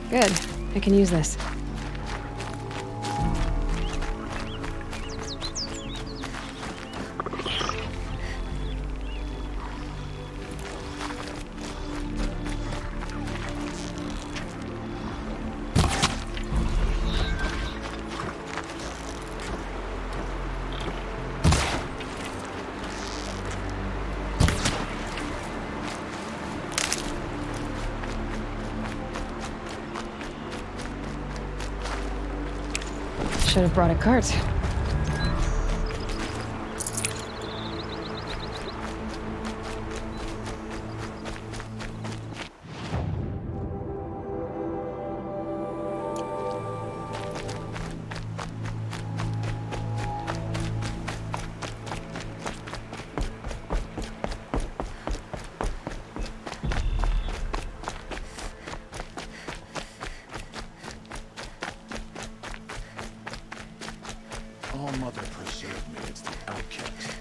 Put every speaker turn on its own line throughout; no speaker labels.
Good. I can use this. Should have brought a cart.
Oh, Mother preserve me, it's the outcast.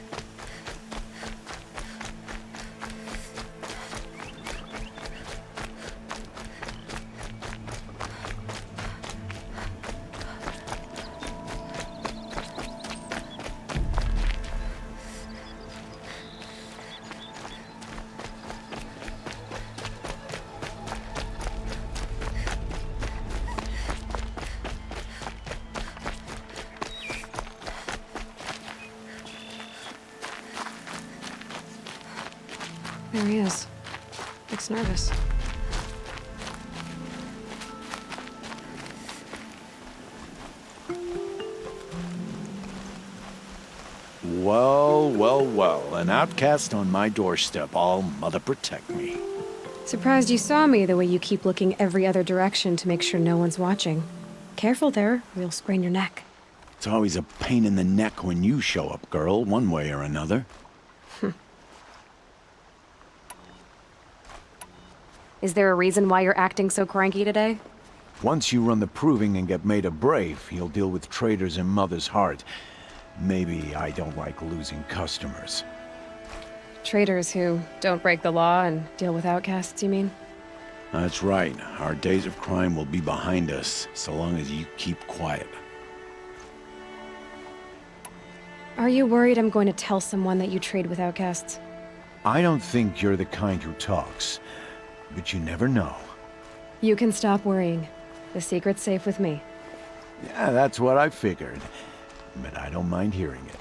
There he is. Looks nervous.
Well, well, well. An outcast on my doorstep. All Mother protect me.
Surprised you saw me the way you keep looking every other direction to make sure no one's watching. Careful there, or you'll sprain your neck.
It's always a pain in the neck when you show up, girl, one way or another.
Is there a reason why you're acting so cranky today?
Once you run the proving and get made a brave, you'll deal with traitors in Mother's heart. Maybe I don't like losing customers.
Traitors who don't break the law and deal with outcasts, you mean?
That's right. Our days of crime will be behind us, so long as you keep quiet.
Are you worried I'm going to tell someone that you trade with outcasts?
I don't think you're the kind who talks, but you never know.
You can stop worrying. The secret's safe with me.
Yeah, that's what I figured. But I don't mind hearing it.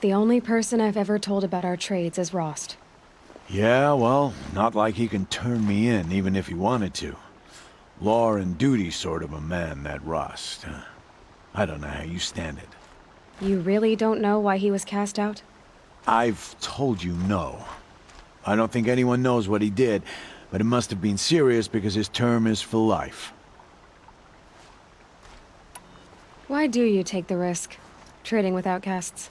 The only person I've ever told about our trades is Rost.
Yeah, well, not like he can turn me in, even if he wanted to. Law and duty sort of a man, that Rost. I don't know how you stand it.
You really don't know why he was cast out?
I've told you no. I don't think anyone knows what he did, but it must have been serious because his term is for life.
Why do you take the risk, trading with outcasts?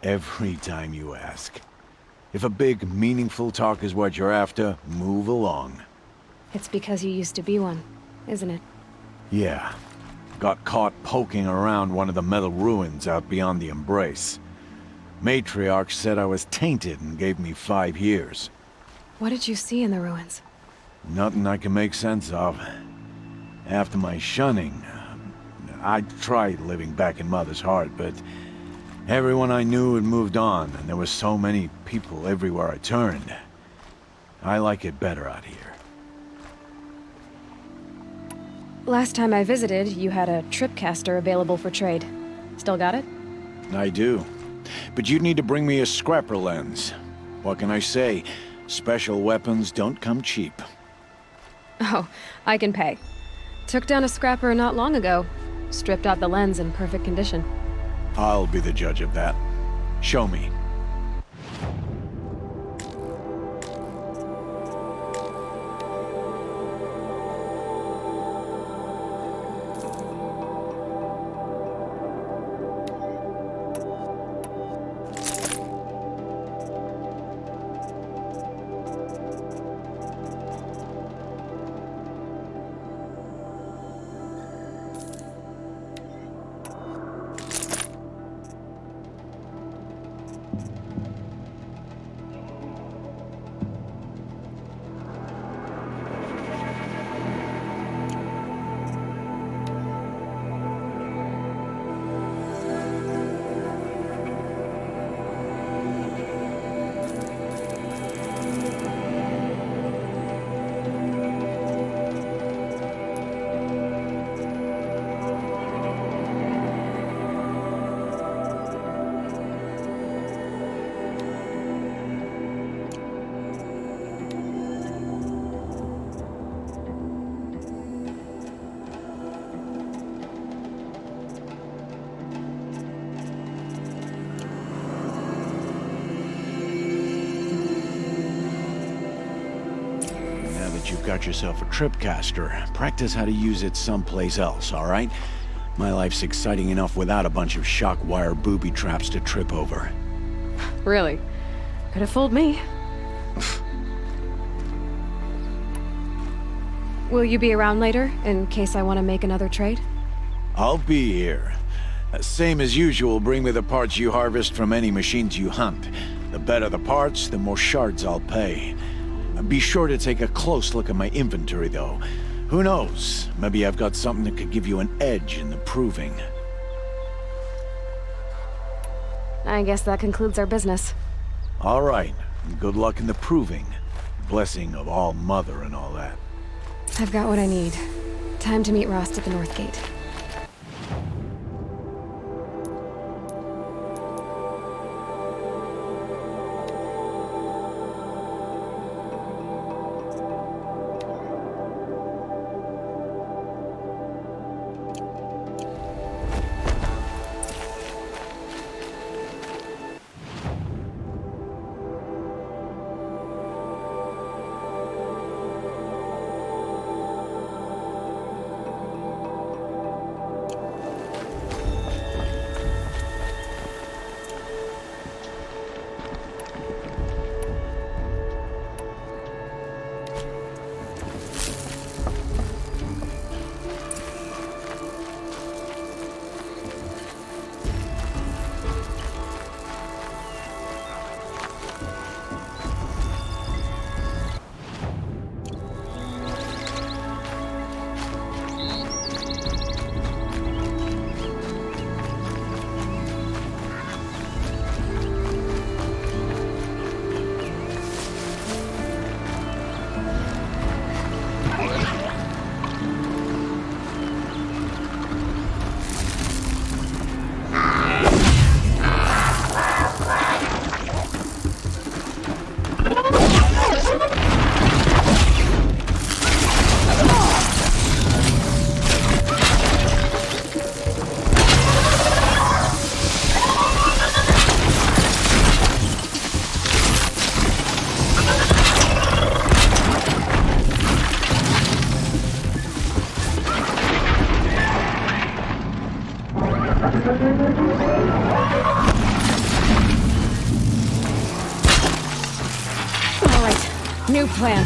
Every time you ask. If a big, meaningful talk is what you're after, move along.
It's because you used to be one, isn't it?
Yeah. Got caught poking around one of the metal ruins out beyond the Embrace. Matriarch said I was tainted and gave me 5 years.
What did you see in the ruins?
Nothing I can make sense of. After my shunning, I tried living back in Mother's heart, but everyone I knew had moved on, and there were so many people everywhere I turned. I like it better out here.
Last time I visited, you had a tripcaster available for trade. Still got it?
I do. But you'd need to bring me a scrapper lens. What can I say? Special weapons don't come cheap.
Oh, I can pay. Took down a scrapper not long ago. Stripped out the lens in perfect condition.
I'll be the judge of that. Show me. that you've got yourself a tripcaster, practice how to use it someplace else, all right? My life's exciting enough without a bunch of shock wire booby traps to trip over.
Really? Could have fooled me. Will you be around later, in case I want to make another trade?
I'll be here. Same as usual, bring me the parts you harvest from any machines you hunt. The better the parts, the more shards I'll pay. Be sure to take a close look at my inventory, though. Who knows? Maybe I've got something that could give you an edge in the proving.
I guess that concludes our business.
All right. Good luck in the proving. Blessing of All Mother and all that.
I've got what I need. Time to meet Rost at the North Gate. New plan.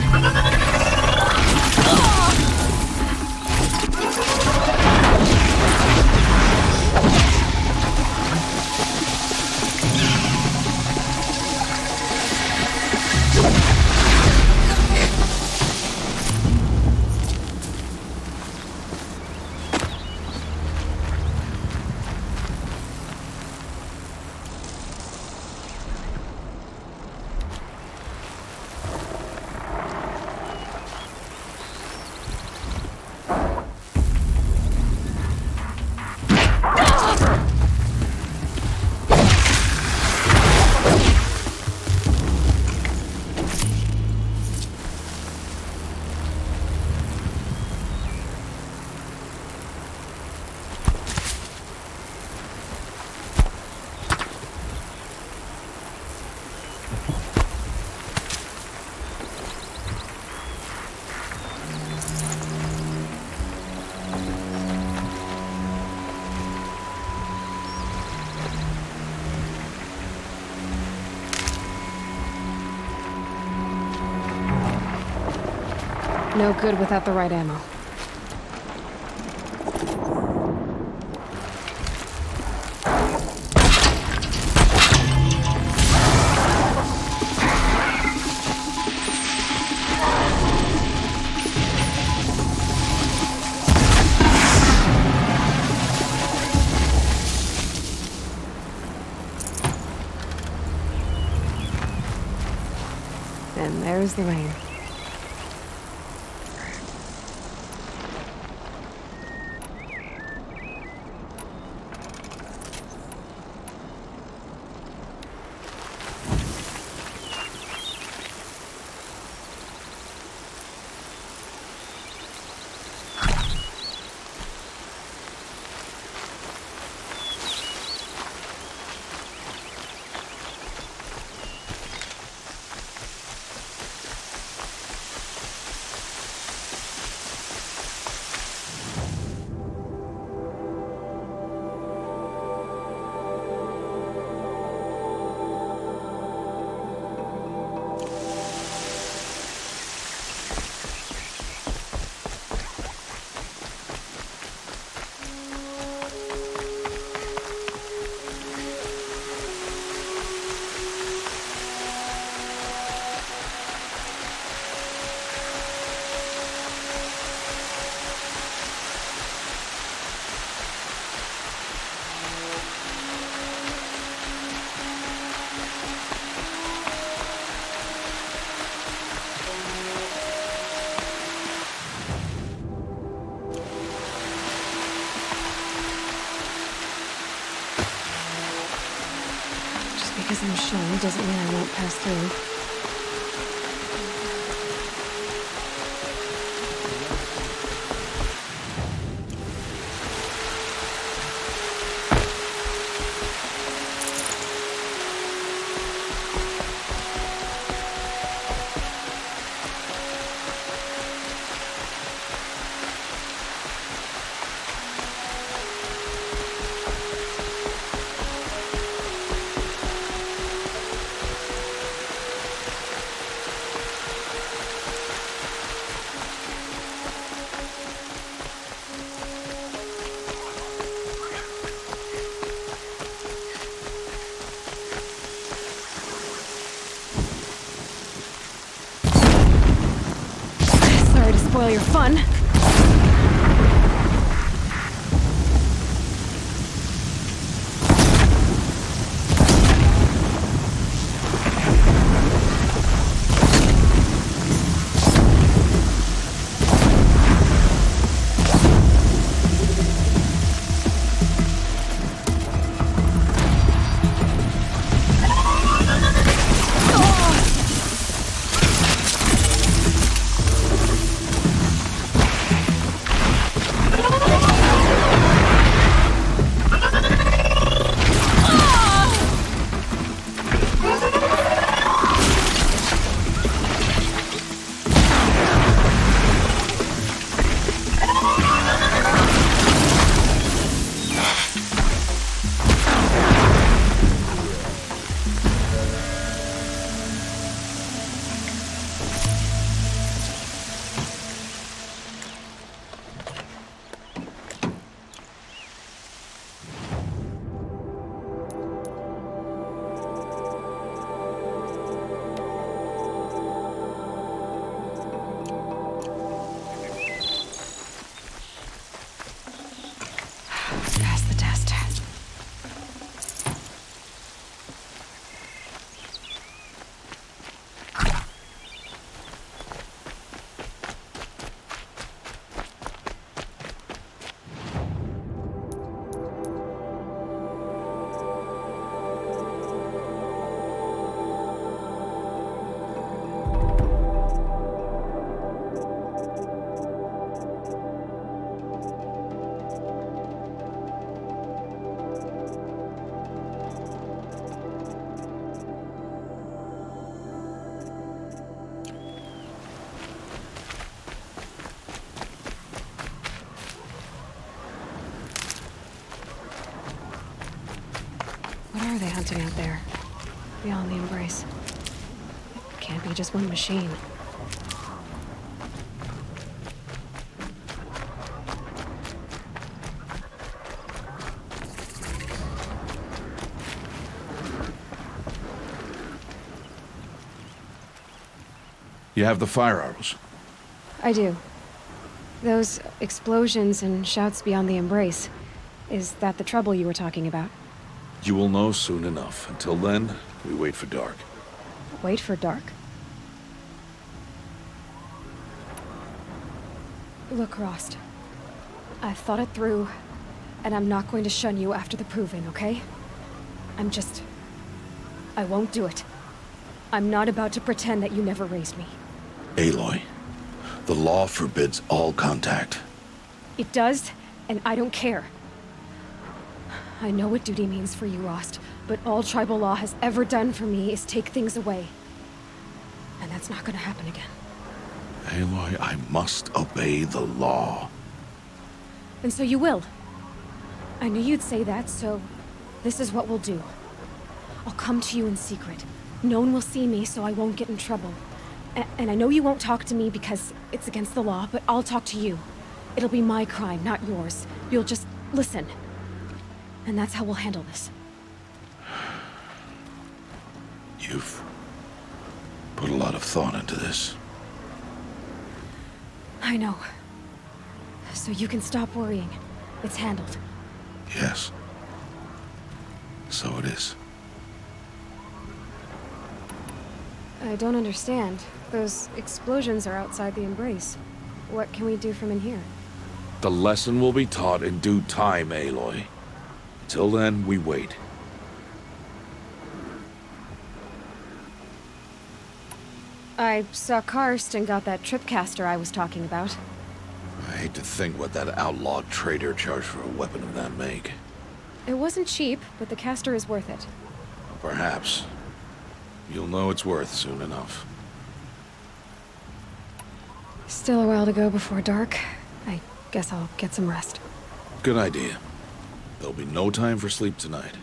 No good without the right ammo. And there's the rain. because I'm shunned doesn't mean I won't pass through. Sorry to spoil your fun. Pass the test. What are they hunting out there? Beyond the embrace. It can't be just one machine.
You have the fire arrows.
I do. Those explosions and shouts beyond the embrace. Is that the trouble you were talking about?
You will know soon enough. Until then, we wait for dark.
Wait for dark? Look, Rost. I've thought it through, and I'm not going to shun you after the proving, okay? I won't do it. I'm not about to pretend that you never raised me.
Aloy, the law forbids all contact.
It does, and I don't care. I know what duty means for you, Rost, but all tribal law has ever done for me is take things away. And that's not gonna happen again.
Aloy, I must obey the law.
And so you will. I knew you'd say that, so this is what we'll do. I'll come to you in secret. No one will see me, so I won't get in trouble. And I know you won't talk to me because it's against the law, but I'll talk to you. It'll be my crime, not yours. You'll just listen. And that's how we'll handle this.
You've put a lot of thought into this.
I know. So you can stop worrying. It's handled.
Yes. So it is.
I don't understand. Those explosions are outside the embrace. What can we do from in here?
The lesson will be taught in due time, Aloy. Till then, we wait.
I saw Karst and got that tripcaster I was talking about.
I hate to think what that outlaw trader charged for a weapon of that make.
It wasn't cheap, but the caster is worth it.
Perhaps. You'll know it's worth soon enough.
Still a while to go before dark. I guess I'll get some rest.
Good idea. There'll be no time for sleep tonight.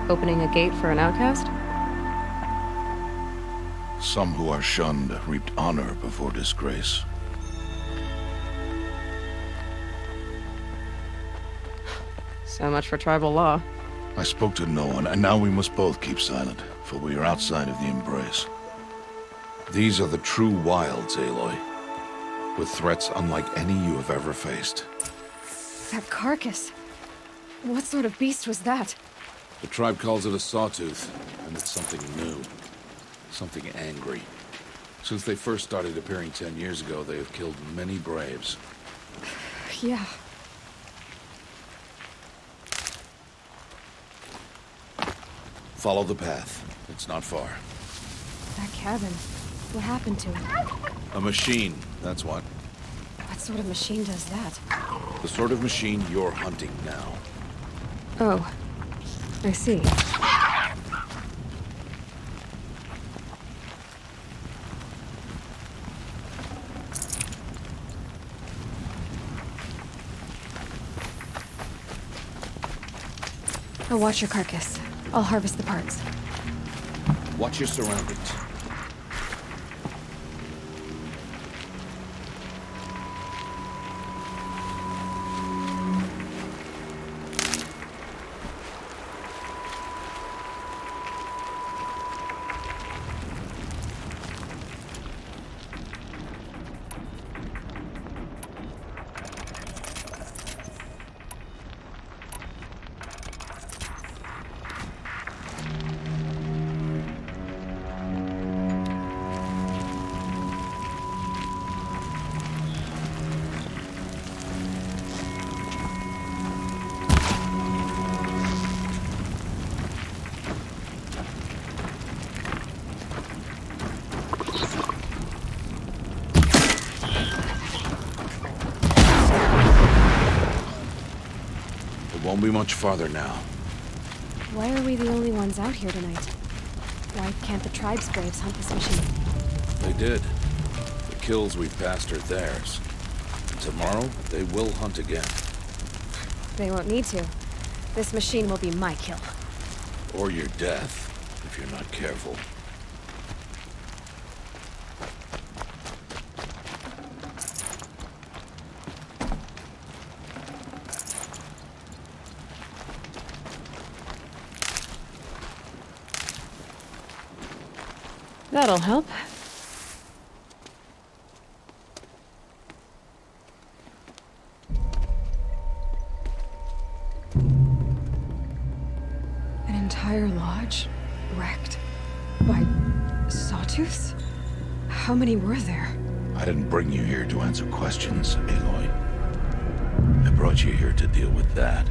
Opening a gate for an outcast?
Some who are shunned reaped honor before disgrace.
So much for tribal law.
I spoke to no one, and now we must both keep silent, for we are outside of the embrace. These are the true wilds, Aloy, with threats unlike any you have ever faced.
That carcass. What sort of beast was that?
The tribe calls it a sawtooth, and it's something new. Something angry. Since they first started appearing 10 years ago, they have killed many braves.
Yeah.
Follow the path. It's not far.
That cabin. What happened to it?
A machine, that's what.
What sort of machine does that?
The sort of machine you're hunting now.
Oh. I see. I'll watch your carcass. I'll harvest the parts.
Watch your surroundings. Won't be much farther now.
Why are we the only ones out here tonight? Why can't the tribe's braves hunt this machine?
They did. The kills we've passed are theirs. And tomorrow, they will hunt again.
They won't need to. This machine will be my kill.
Or your death, if you're not careful.
That'll help. An entire lodge wrecked by sawtooths? How many were there?
I didn't bring you here to answer questions, Aloy. I brought you here to deal with that.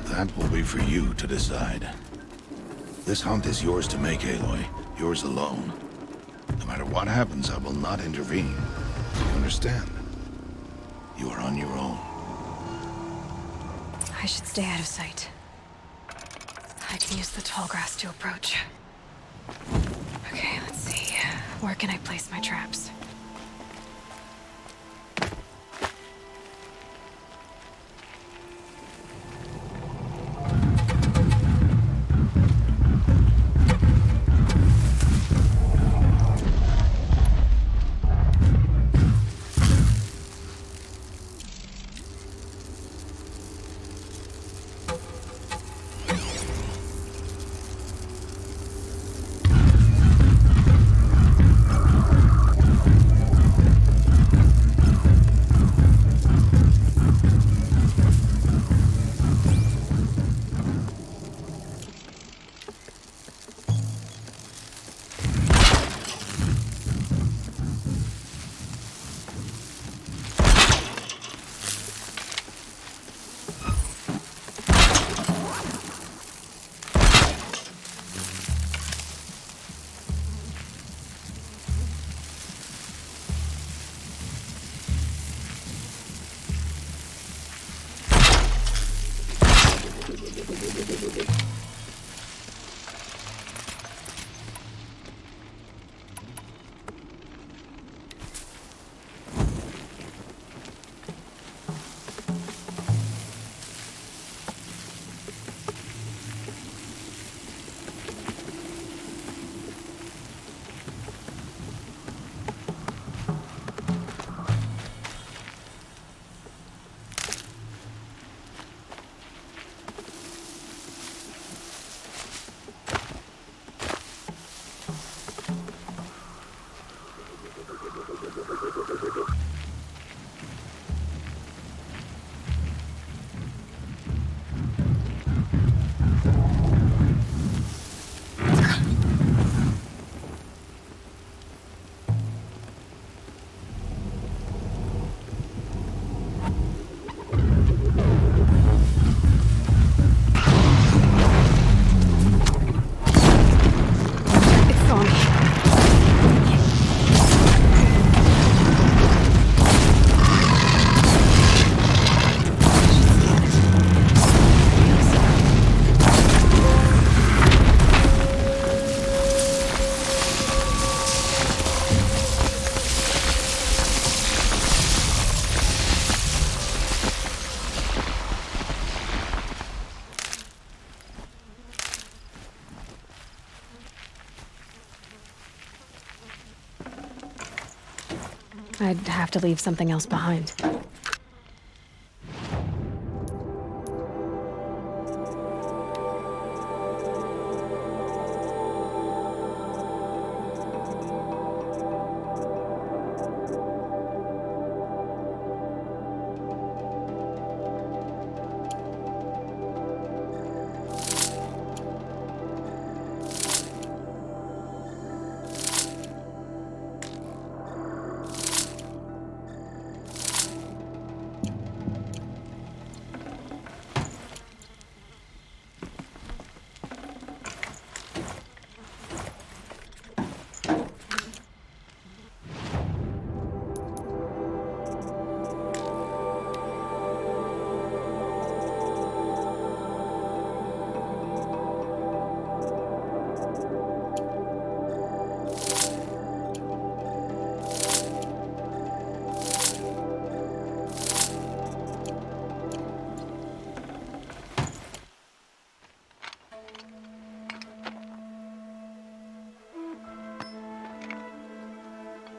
That will be for you to decide. This hunt is yours to make, Aloy. Yours alone. No matter what happens, I will not intervene. You understand? You are on your own.
I should stay out of sight. I can use the tall grass to approach. Okay, let's see. Where can I place my traps? I'd have to leave something else behind.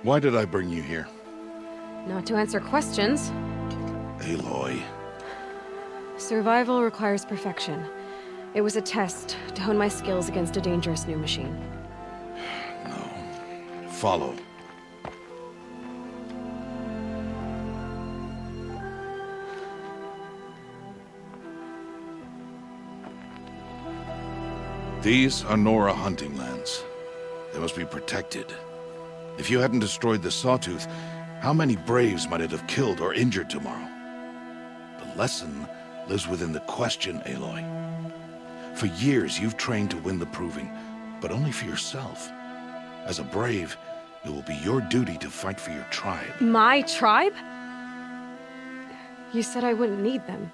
Why did I bring you here?
Not to answer questions.
Aloy.
Survival requires perfection. It was a test to hone my skills against a dangerous new machine.
No. Follow. These are Nora hunting lands. They must be protected. If you hadn't destroyed the Sawtooth, how many Braves might it have killed or injured tomorrow? The lesson lives within the question, Aloy. For years, you've trained to win the Proving, but only for yourself. As a Brave, it will be your duty to fight for your tribe.
My tribe? You said I wouldn't need them.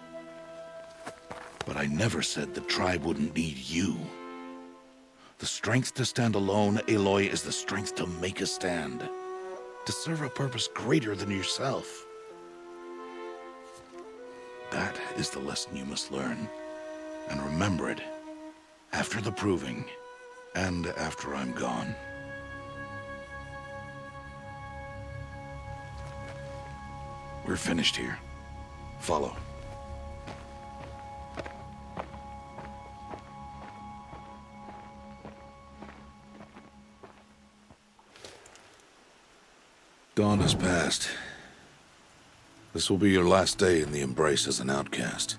But I never said the tribe wouldn't need you. The strength to stand alone, Aloy, is the strength to make a stand. To serve a purpose greater than yourself. That is the lesson you must learn. And remember it. After the proving. And after I'm gone. We're finished here. Follow. Dawn has passed. This will be your last day in the Embrace as an outcast.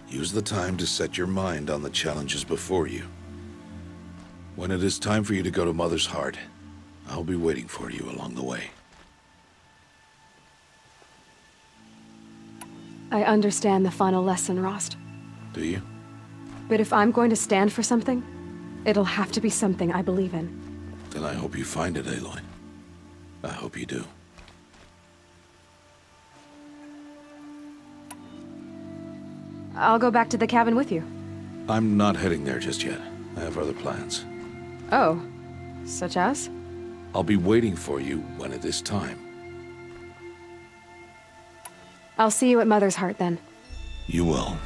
Use the time to set your mind on the challenges before you. When it is time for you to go to Mother's Heart, I'll be waiting for you along the way.
I understand the final lesson, Rost.
Do you?
But if I'm going to stand for something, it'll have to be something I believe in.
Then I hope you find it, Aloy. I hope you do.
I'll go back to the cabin with you.
I'm not heading there just yet. I have other plans.
Oh, such as?
I'll be waiting for you when it is time.
I'll see you at Mother's Heart then.
You will.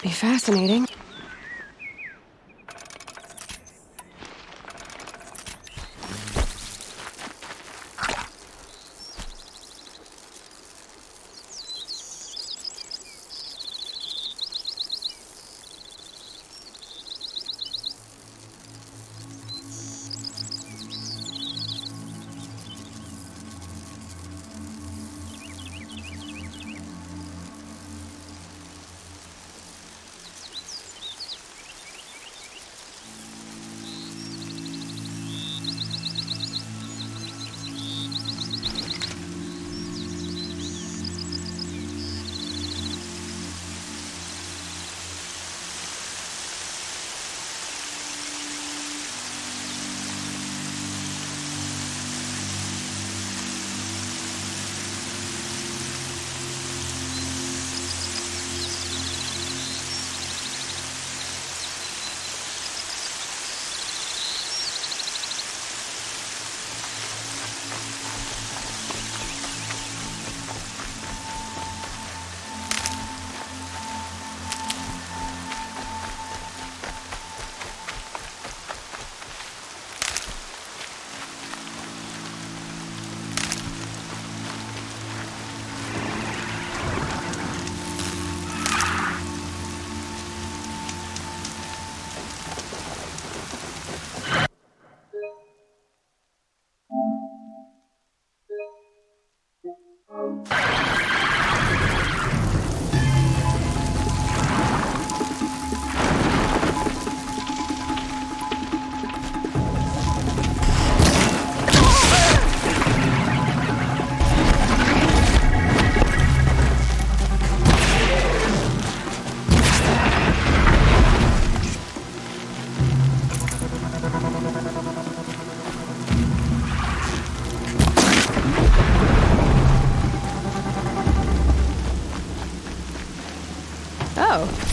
be fascinating. Oh.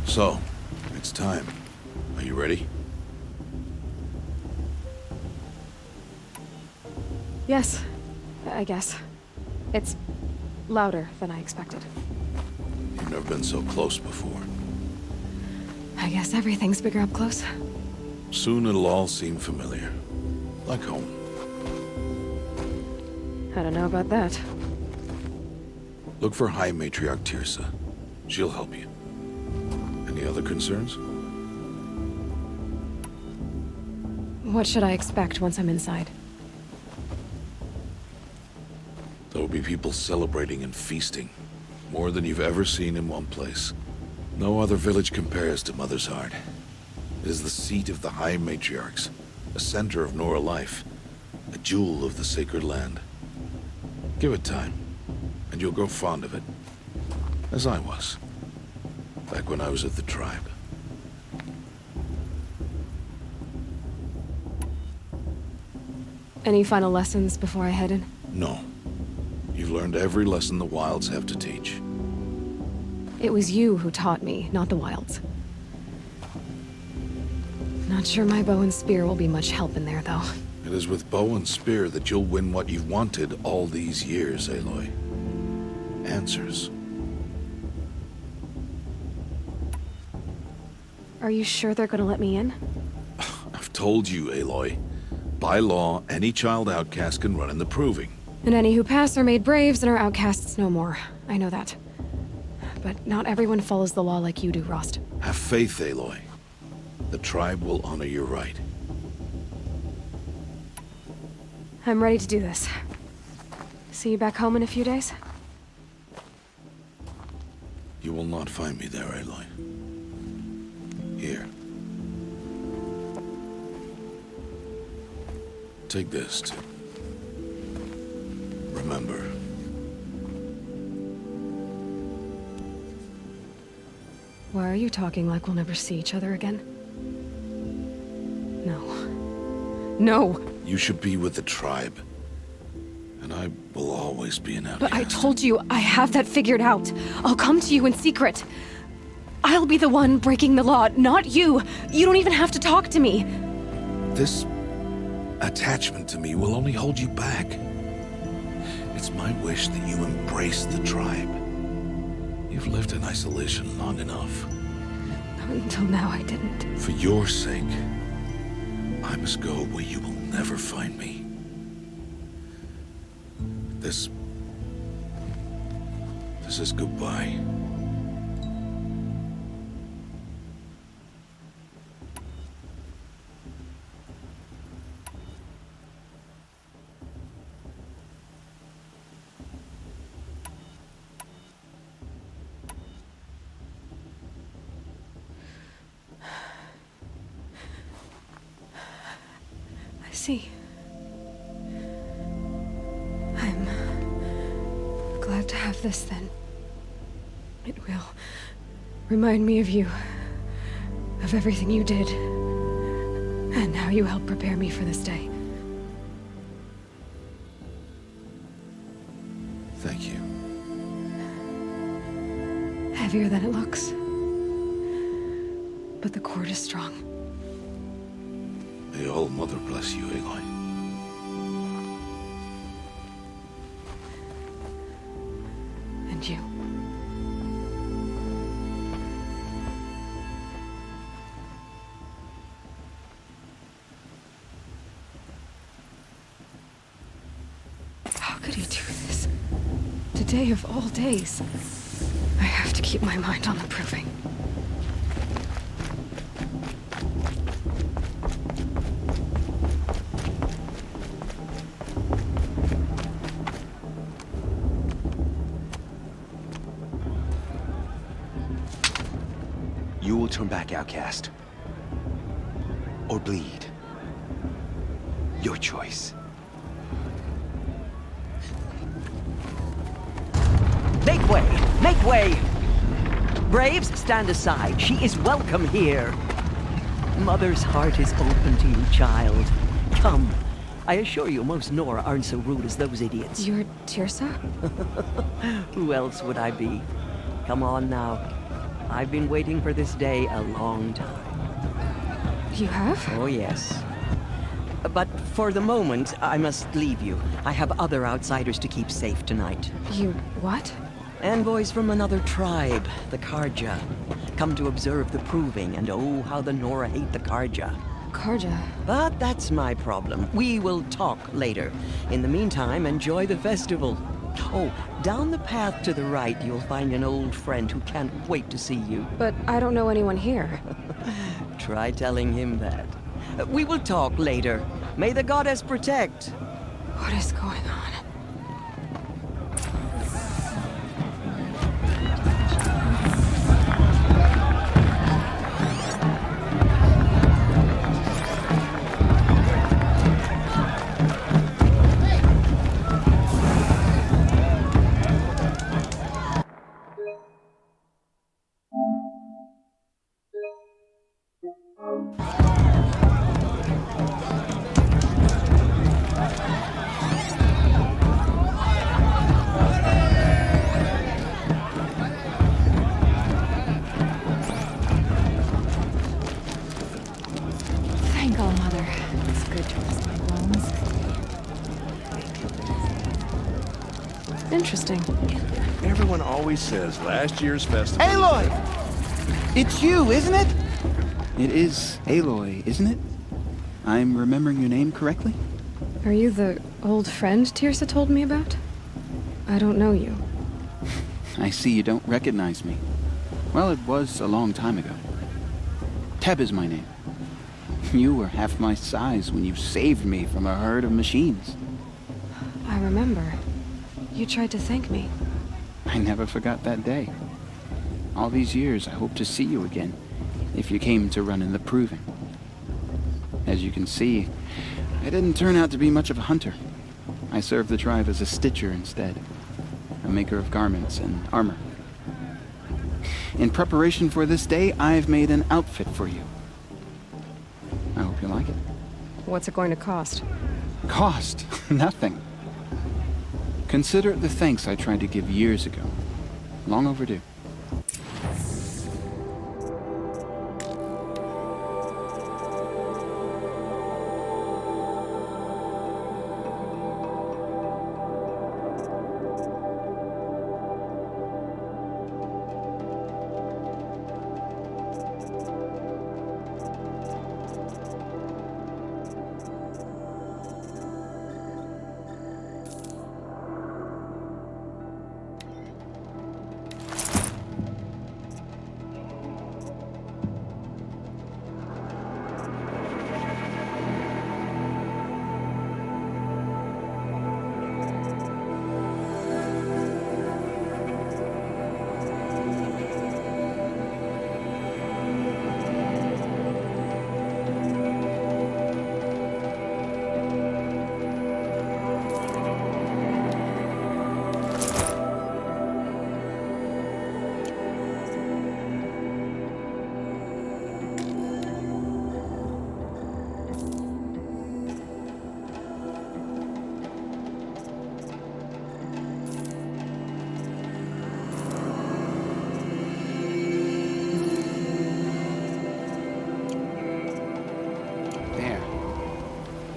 So, it's time. Are you ready?
Yes, I guess. It's louder than I expected.
You've never been so close before.
I guess everything's bigger up close.
Soon it'll all seem familiar. Like home.
I don't know about that.
Look for High Matriarch Tirsa. She'll help you. Any other concerns?
What should I expect once I'm inside?
There will be people celebrating and feasting. More than you've ever seen in one place. No other village compares to Mother's Heart. It is the seat of the High Matriarchs, a center of Nora life, a jewel of the sacred land. Give it time, and you'll grow fond of it. As I was, back when I was at the tribe.
Any final lessons before I head in?
No. You've learned every lesson the Wilds have to teach.
It was you who taught me, not the Wilds. Not sure my bow and spear will be much help in there, though.
It is with bow and spear that you'll win what you've wanted all these years, Aloy. Answers.
Are you sure they're gonna let me in?
I've told you, Aloy. By law, any child outcast can run in the proving.
And any who pass are made braves and are outcasts no more. I know that. But not everyone follows the law like you do, Rost.
Have faith, Aloy. The tribe will honor your right.
I'm ready to do this. See you back home in a few days?
You will not find me there, Aloy. Here. Take this to remember.
Why are you talking like we'll never see each other again? No. No!
You should be with the tribe. And I will always be an outcast.
But I told you, I have that figured out. I'll come to you in secret. I'll be the one breaking the law, not you. You don't even have to talk to me.
This attachment to me will only hold you back. It's my wish that you embrace the tribe. You've lived in isolation long enough.
Until now, I didn't.
For your sake, I must go where you will never find me. This is goodbye.
I see. I'm glad to have this then. It will remind me of you, of everything you did, and how you helped prepare me for this day.
Thank you.
Heavier than it looks. But the cord is strong.
May All Mother bless you, Aloy.
And you. How could he do this? Today of all days. I have to keep my mind on the proving.
You will turn back, outcast. Or bleed. Your choice.
Make way! Make way! Braves, stand aside. She is welcome here. Mother's heart is open to you, child. Come. I assure you, most Nora aren't so rude as those idiots.
You're Tirsa?
Who else would I be? Come on now. I've been waiting for this day a long time.
You have?
Oh, yes. But for the moment, I must leave you. I have other outsiders to keep safe tonight.
You what?
Envoys from another tribe, the Karja. Come to observe the proving, and oh, how the Nora hate the Karja.
Karja.
But that's my problem. We will talk later. In the meantime, enjoy the festival. Oh, down the path to the right, you'll find an old friend who can't wait to see you.
But I don't know anyone here.
Try telling him that. We will talk later. May the goddess protect.
What is going on? Thank All Mother. It's good to rest my bones. Interesting.
Everyone always says last year's festival...
Aloy! It's you, isn't it?
It is Aloy, isn't it? I'm remembering your name correctly?
Are you the old friend Tirsa told me about? I don't know you.
I see you don't recognize me. Well, it was a long time ago. Teb is my name. You were half my size when you saved me from a herd of machines.
I remember. You tried to thank me.
I never forgot that day. All these years, I hope to see you again, if you came to run in the Proving. As you can see, I didn't turn out to be much of a hunter. I served the tribe as a stitcher instead, a maker of garments and armor. In preparation for this day, I've made an outfit for you. I hope you like it.
What's it going to cost?
Cost? Nothing. Consider it the thanks I tried to give years ago. Long overdue.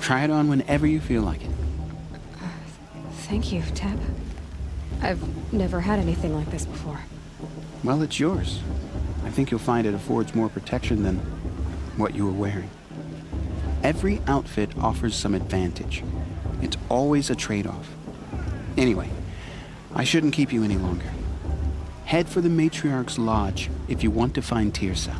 Try it on whenever you feel like it.
Thank you, Teb. I've never had anything like this before.
Well, it's yours. I think you'll find it affords more protection than what you were wearing. Every outfit offers some advantage. It's always a trade-off. Anyway, I shouldn't keep you any longer. Head for the Matriarch's Lodge if you want to find Tirsa.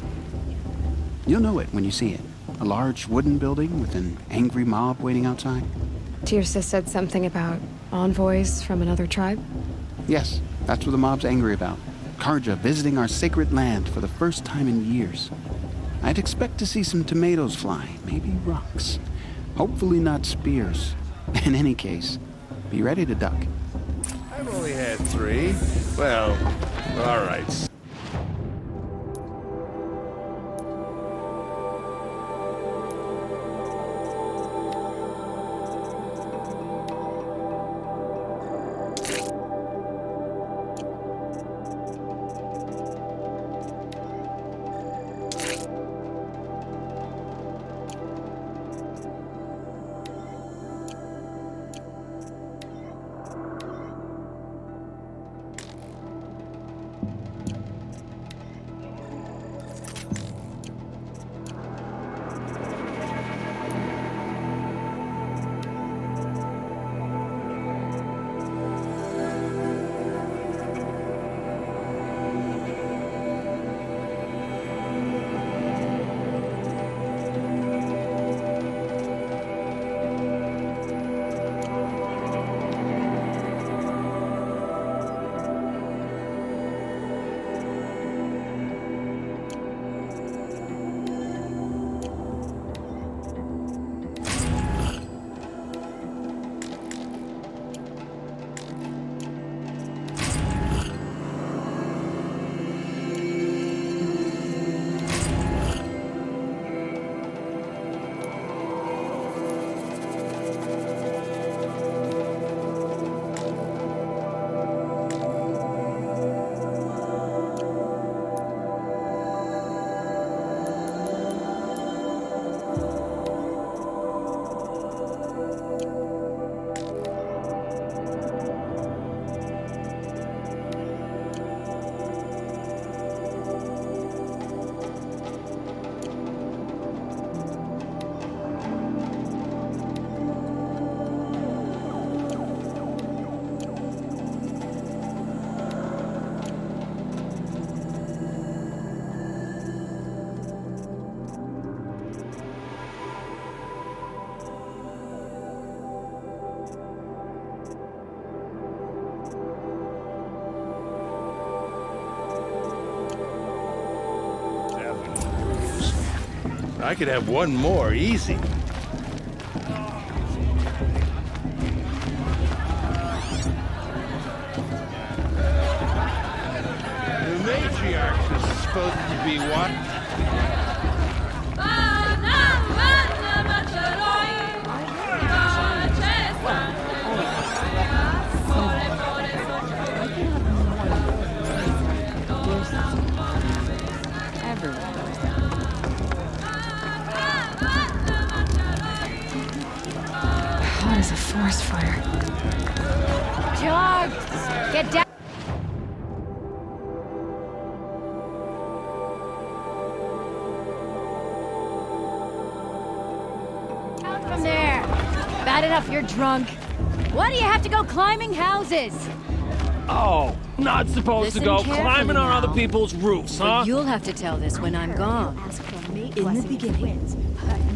You'll know it when you see it. A large wooden building with an angry mob waiting outside.
Tirsa said something about envoys from another tribe?
Yes, that's what the mob's angry about. Karja visiting our sacred land for the first time in years. I'd expect to see some tomatoes fly, maybe rocks. Hopefully not spears. In any case, be ready to duck.
I've only had 3. Well, all right. I could have one more easy. The matriarch is supposed to be what?
Hot as a forest fire. Dogs! Get down! Out from there! Bad enough you're drunk. Why do you have to go climbing houses?
Oh, not supposed
Listen
to go
carefully
climbing on
now.
other people's roofs,
But
huh?
you'll have to tell this when I'm gone. In the beginning,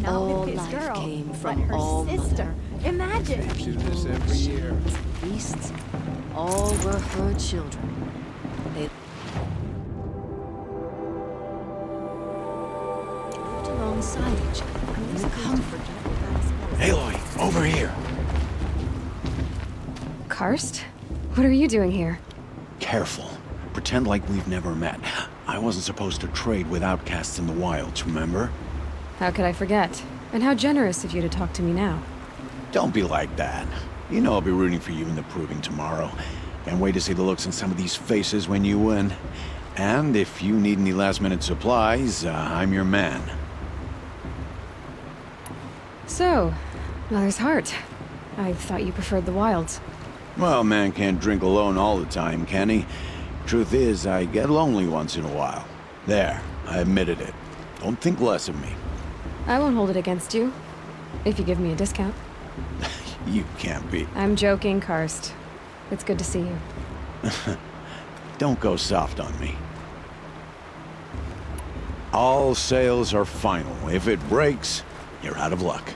all life came from all
sister. Imagine.
Do this every year.
beasts. All were her children. They lived alongside each other in the comfort.
Aloy, over here.
Karst? What are you doing here?
Careful. Pretend like we've never met. I wasn't supposed to trade with outcasts in the wilds, remember?
How could I forget? And how generous of you to talk to me now.
Don't be like that. You know I'll be rooting for you in the proving tomorrow. Can't wait to see the looks on some of these faces when you win. And if you need any last-minute supplies, I'm your man.
So, Mother's Heart. I thought you preferred the wilds.
Well, man can't drink alone all the time, can he? Truth is, I get lonely once in a while. There, I admitted it. Don't think less of me.
I won't hold it against you. If you give me a discount.
You can't be.
I'm joking, Karst. It's good to see you.
Don't go soft on me. All sales are final. If it breaks, you're out of luck.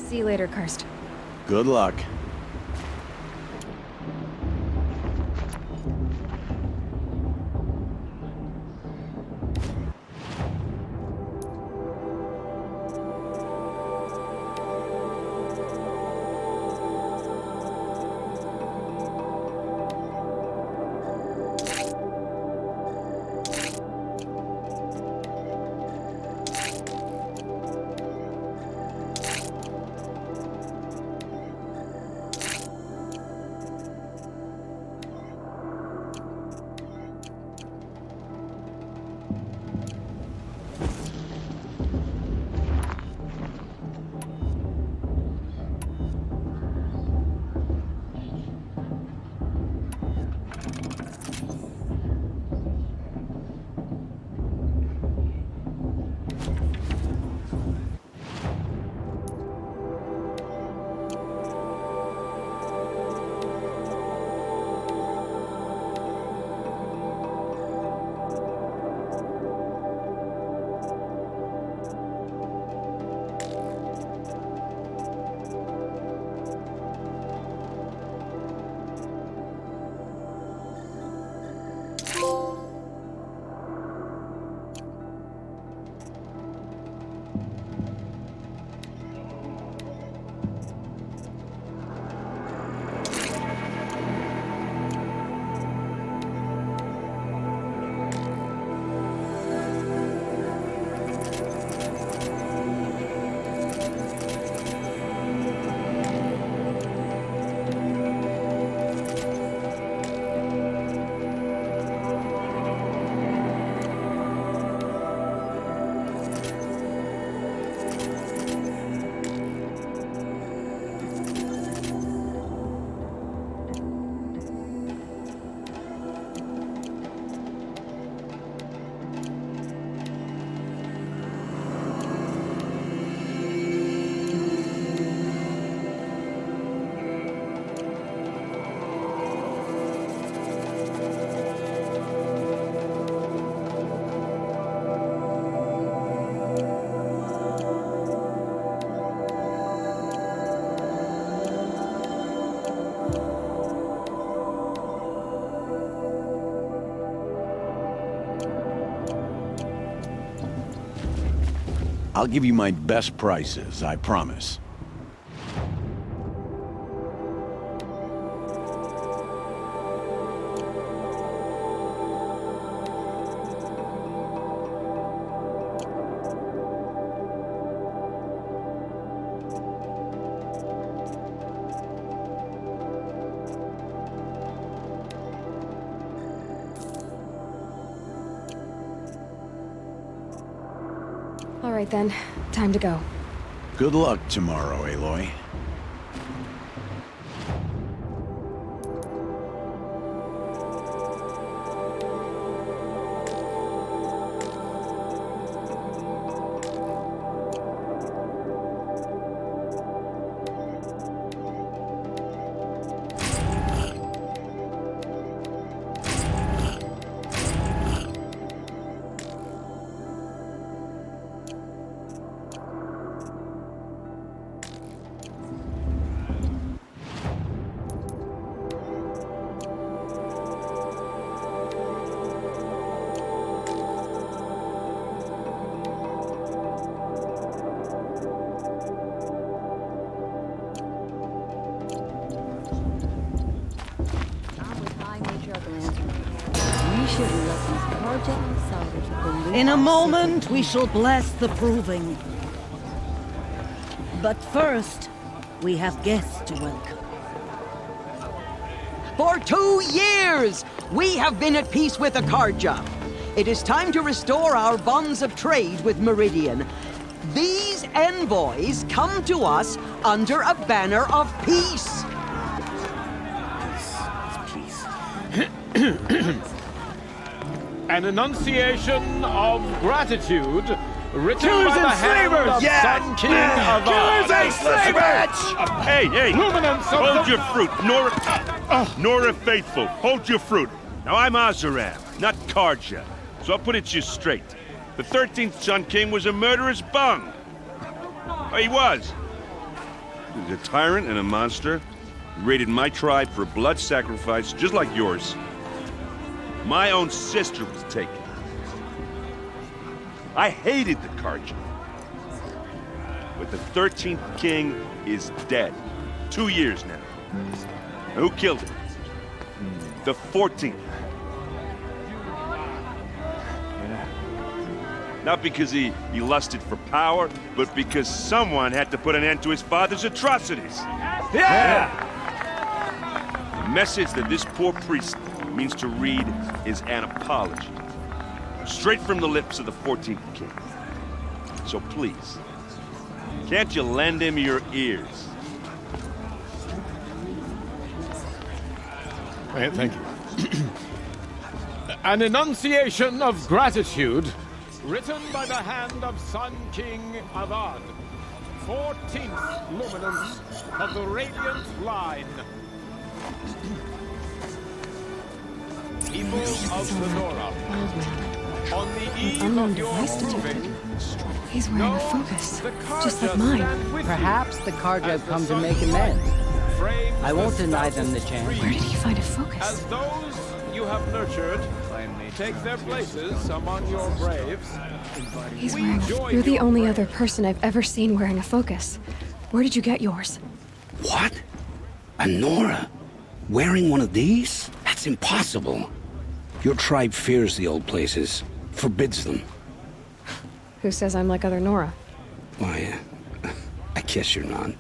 See you later, Karst.
Good luck. I'll give you my best prices, I promise.
All right then, time to go.
Good luck tomorrow, Aloy.
In a moment, we shall bless the proving. But first, we have guests to welcome.
For 2 years, we have been at peace with Akarja. It is time to restore our bonds of trade with Meridian. These envoys come to us under a banner of peace.
An enunciation of gratitude written by the hand of Sun King of
Killers and slavers!
Hey,
Luminance of
hold
the-
your fruit, Nora Faithful, hold your fruit. Now I'm Azaram, not Karja, so I'll put it to you straight. The 13th Sun King was a murderous bung. He was. He was a tyrant and a monster. He raided my tribe for a blood sacrifice, just like yours. My own sister was taken. I hated the Karja. But the 13th king is dead. 2 years now. And who killed him? The 14th. Not because he lusted for power, but because someone had to put an end to his father's atrocities.
Yeah!
The message that this poor priest means to read is an apology. Straight from the lips of the 14th king. So please, can't you lend him your ears?
Thank you. An enunciation of gratitude written by the hand of Sun King Avad, 14th luminance of the Radiant Line. People of Sonora,
Old man.
on the eve
Unknown
of your
device detected.
proving,
He's wearing a focus,
the
just like
Karja
mine.
stand with
Perhaps
you
the Karja
as
have
the
come to
sun
make amends.
frames
I won't
the
deny them the
spouses
chance.
free.
Where did he find a focus?
As those you have nurtured take their places among your braves,
He's
we
wearing.
join
You're the
your
only
braves.
other person I've ever seen wearing a focus. Where did you get yours?
What? A Nora? Wearing one of these? That's impossible. Your tribe fears the old places, forbids them.
Who says I'm like other Nora?
Why, I guess you're not.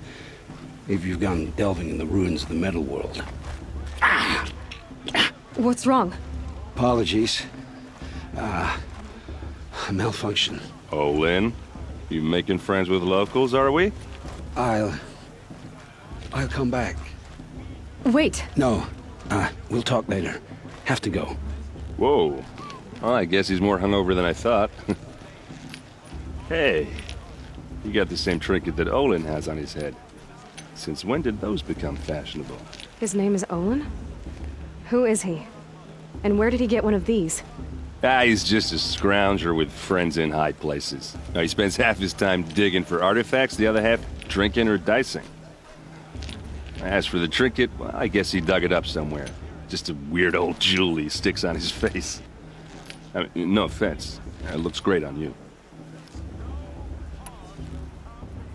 If you've gone delving in the ruins of the metal world.
What's wrong?
Apologies. A malfunction.
Oh, Lynn, you making friends with locals, are we?
I'll come back.
Wait.
No, we'll talk later. Have to go.
Whoa. Well, I guess he's more hungover than I thought. Hey, you got the same trinket that Olin has on his head. Since when did those become fashionable?
His name is Olin? Who is he? And where did he get one of these?
He's just a scrounger with friends in high places. Now, he spends half his time digging for artifacts, the other half drinking or dicing. As for the trinket, well, I guess he dug it up somewhere. Just a weird old jewel he sticks on his face. I mean, no offense. It looks great on you.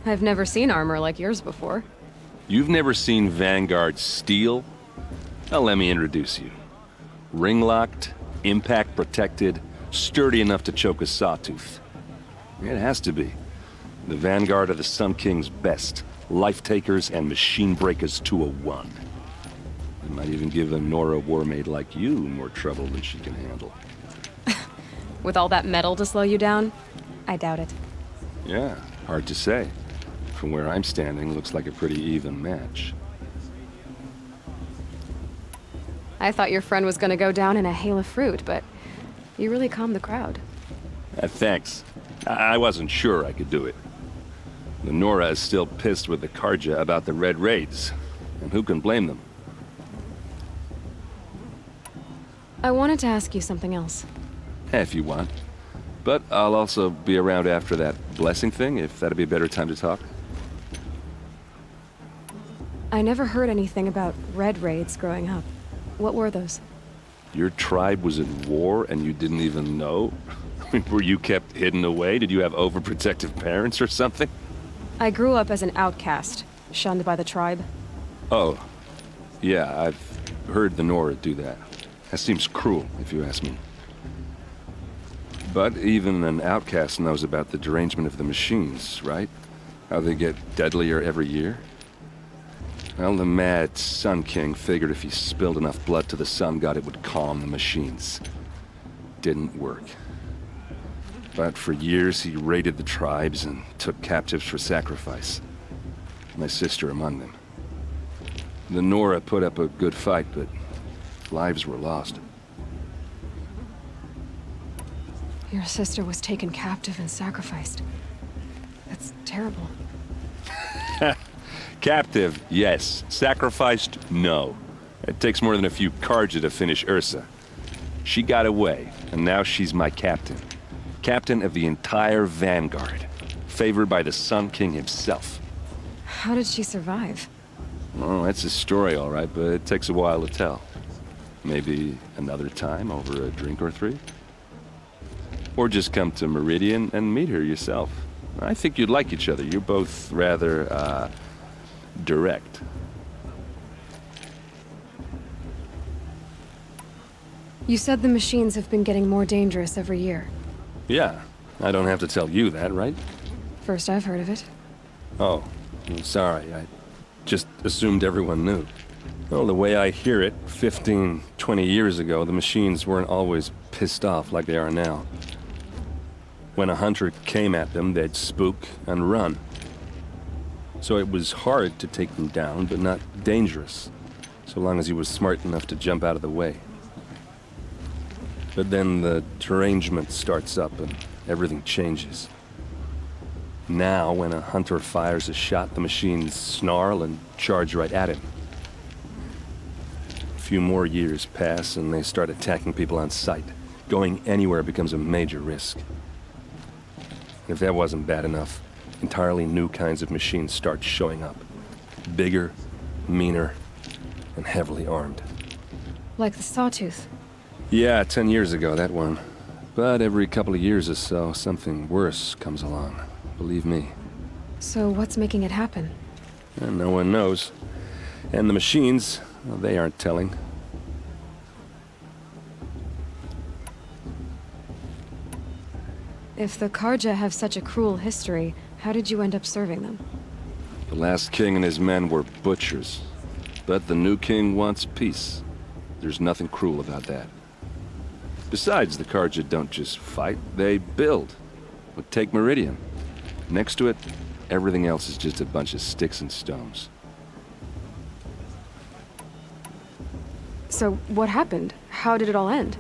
I've never seen armor like yours before.
You've never seen Vanguard steel? Well, let me introduce you. Ring-locked, impact-protected, sturdy enough to choke a sawtooth. It has to be. The Vanguard are the Sun King's best. Life-takers and machine breakers to a one. It might even give a Nora warmaid like you more trouble than she can handle.
With all that metal to slow you down? I doubt it.
Yeah, hard to say. From where I'm standing, looks like a pretty even match.
I thought your friend was gonna go down in a hail of fruit, but you really calmed the crowd.
Thanks. I wasn't sure I could do it. The Nora is still pissed with the Karja about the Red Raids, and who can blame them?
I wanted to ask you something else.
If you want. But I'll also be around after that blessing thing, if that'd be a better time to talk.
I never heard anything about Red Raids growing up. What were those?
Your tribe was in war and you didn't even know? Were you kept hidden away? Did you have overprotective parents or something?
I grew up as an outcast, shunned by the tribe.
Oh, yeah, I've heard the Nora do that. That seems cruel, if you ask me. But even an outcast knows about the derangement of the machines, right? How they get deadlier every year? Well, the mad Sun King figured if he spilled enough blood to the Sun God, it would calm the machines. Didn't work. But for years, he raided the tribes and took captives for sacrifice. My sister among them. The Nora put up a good fight, but lives were lost.
Your sister was taken captive and sacrificed. That's terrible.
Captive, yes. Sacrificed, no. It takes more than a few Karja to finish Ursa. She got away, and now she's my captain. Captain of the entire Vanguard. Favored by the Sun King himself.
How did she survive?
Oh, that's a story, all right, but it takes a while to tell. Maybe another time over a drink or three? Or just come to Meridian and meet her yourself. I think you'd like each other. You're both rather, direct.
You said the machines have been getting more dangerous every year.
Yeah, I don't have to tell you that, right?
First I've heard of it.
Oh, I'm sorry. I just assumed everyone knew. Well, the way I hear it, 15, 20 years ago, the machines weren't always pissed off like they are now. When a hunter came at them, they'd spook and run. So it was hard to take them down, but not dangerous, so long as he was smart enough to jump out of the way. But then the derangement starts up and everything changes. Now, when a hunter fires a shot, the machines snarl and charge right at him. A few more years pass and they start attacking people on sight. Going anywhere becomes a major risk. And if that wasn't bad enough, entirely new kinds of machines start showing up. Bigger, meaner, and heavily armed.
Like the Sawtooth.
Yeah, 10 years ago, that one. But every couple of years or so, something worse comes along. Believe me.
So what's making it happen?
And no one knows. And the machines, well, they aren't telling.
If the Karja have such a cruel history, how did you end up serving them?
The last king and his men were butchers. But the new king wants peace. There's nothing cruel about that. Besides, the Karja don't just fight, they build. But take Meridian. Next to it, everything else is just a bunch of sticks and stones.
So what happened? How did it all end?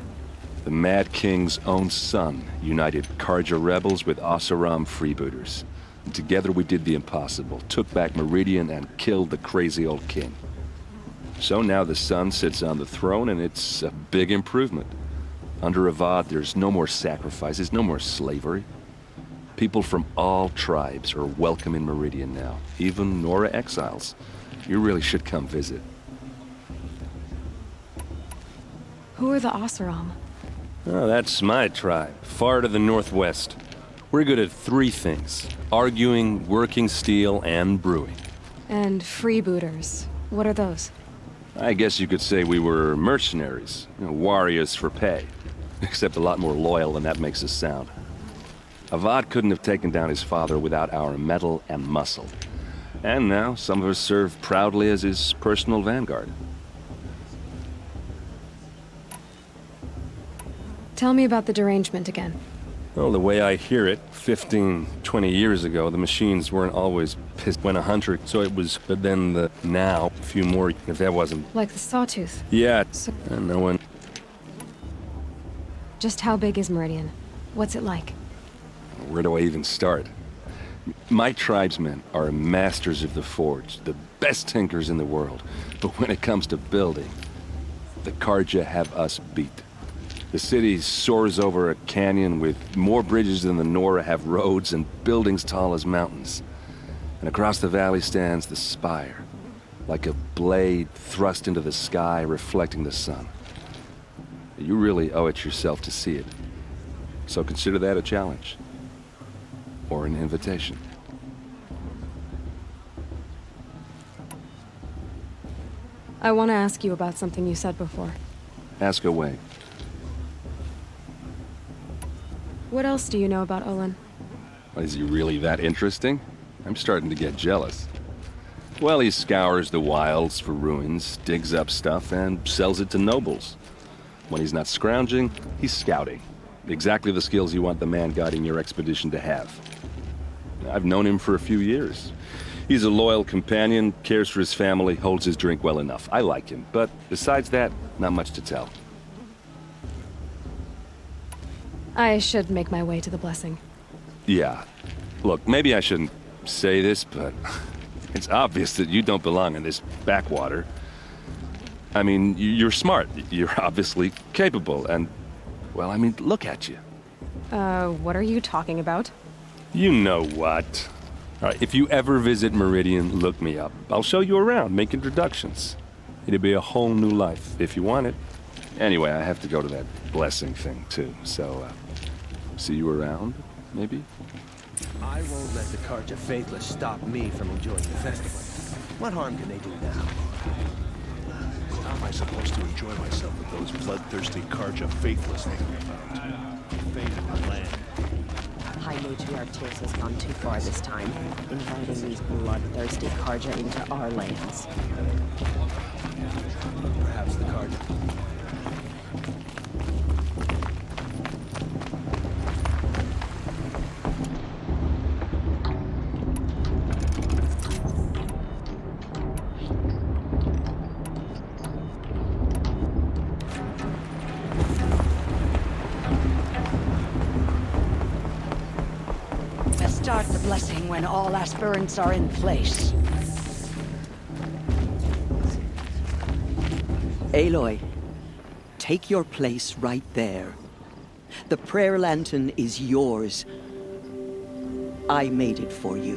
The Mad King's own son united Karja rebels with Oseram freebooters. And together we did the impossible, took back Meridian and killed the crazy old king. So now the son sits on the throne and it's a big improvement. Under Avad, there's no more sacrifices, no more slavery. People from all tribes are welcome in Meridian now, even Nora exiles. You really should come visit.
Who are the Oseram?
Oh, that's my tribe, far to the northwest. We're good at three things: arguing, working steel, and brewing.
And freebooters. What are those?
I guess you could say we were mercenaries, warriors for pay. Except a lot more loyal than that makes us sound. Avad couldn't have taken down his father without our metal and muscle. And now, some of us serve proudly as his personal vanguard.
Tell me about the derangement again.
Well, the way I hear it, 15, 20 years ago, the machines weren't always pissed when a hunter, so it was, but then now, a few more, if that wasn't...
Like the sawtooth?
Yeah,
So,
and no one...
just how big is Meridian? What's it like?
Where do I even start? My tribesmen are masters of the forge, the best tinkers in the world. But when it comes to building, the Karja have us beat. The city soars over a canyon with more bridges than the Nora have roads and buildings tall as mountains. And across the valley stands the spire, like a blade thrust into the sky reflecting the sun. You really owe it yourself to see it. So consider that a challenge. Or an invitation.
I want to ask you about something you said before.
Ask away.
What else do you know about Olin?
Is he really that interesting? I'm starting to get jealous. Well, he scours the wilds for ruins, digs up stuff, and sells it to nobles. When he's not scrounging, he's scouting. Exactly the skills you want the man guiding your expedition to have. I've known him for a few years. He's a loyal companion, cares for his family, holds his drink well enough. I like him, but besides that, not much to tell.
I should make my way to the blessing.
Yeah. Look, maybe I shouldn't say this, but it's obvious that you don't belong in this backwater. I mean, you're smart. You're obviously capable, and, well, I mean, look at you.
What are you talking about?
You know what. All right, if you ever visit Meridian, look me up. I'll show you around, make introductions. It'll be a whole new life, if you want it. Anyway, I have to go to that blessing thing, too, so, see you around, maybe?
I won't let the Karja Faithless stop me from enjoying the festival. What harm can they do now?
How am I supposed to enjoy myself with those bloodthirsty Karja Faithless hanging about? Fate of the land.
High Matriarch Tears has gone too far this time, inviting these bloodthirsty Karja into our lands.
Perhaps the Karja...
Start the blessing when all aspirants are in place.
Aloy, take your place right there. The prayer lantern is yours. I made it for you.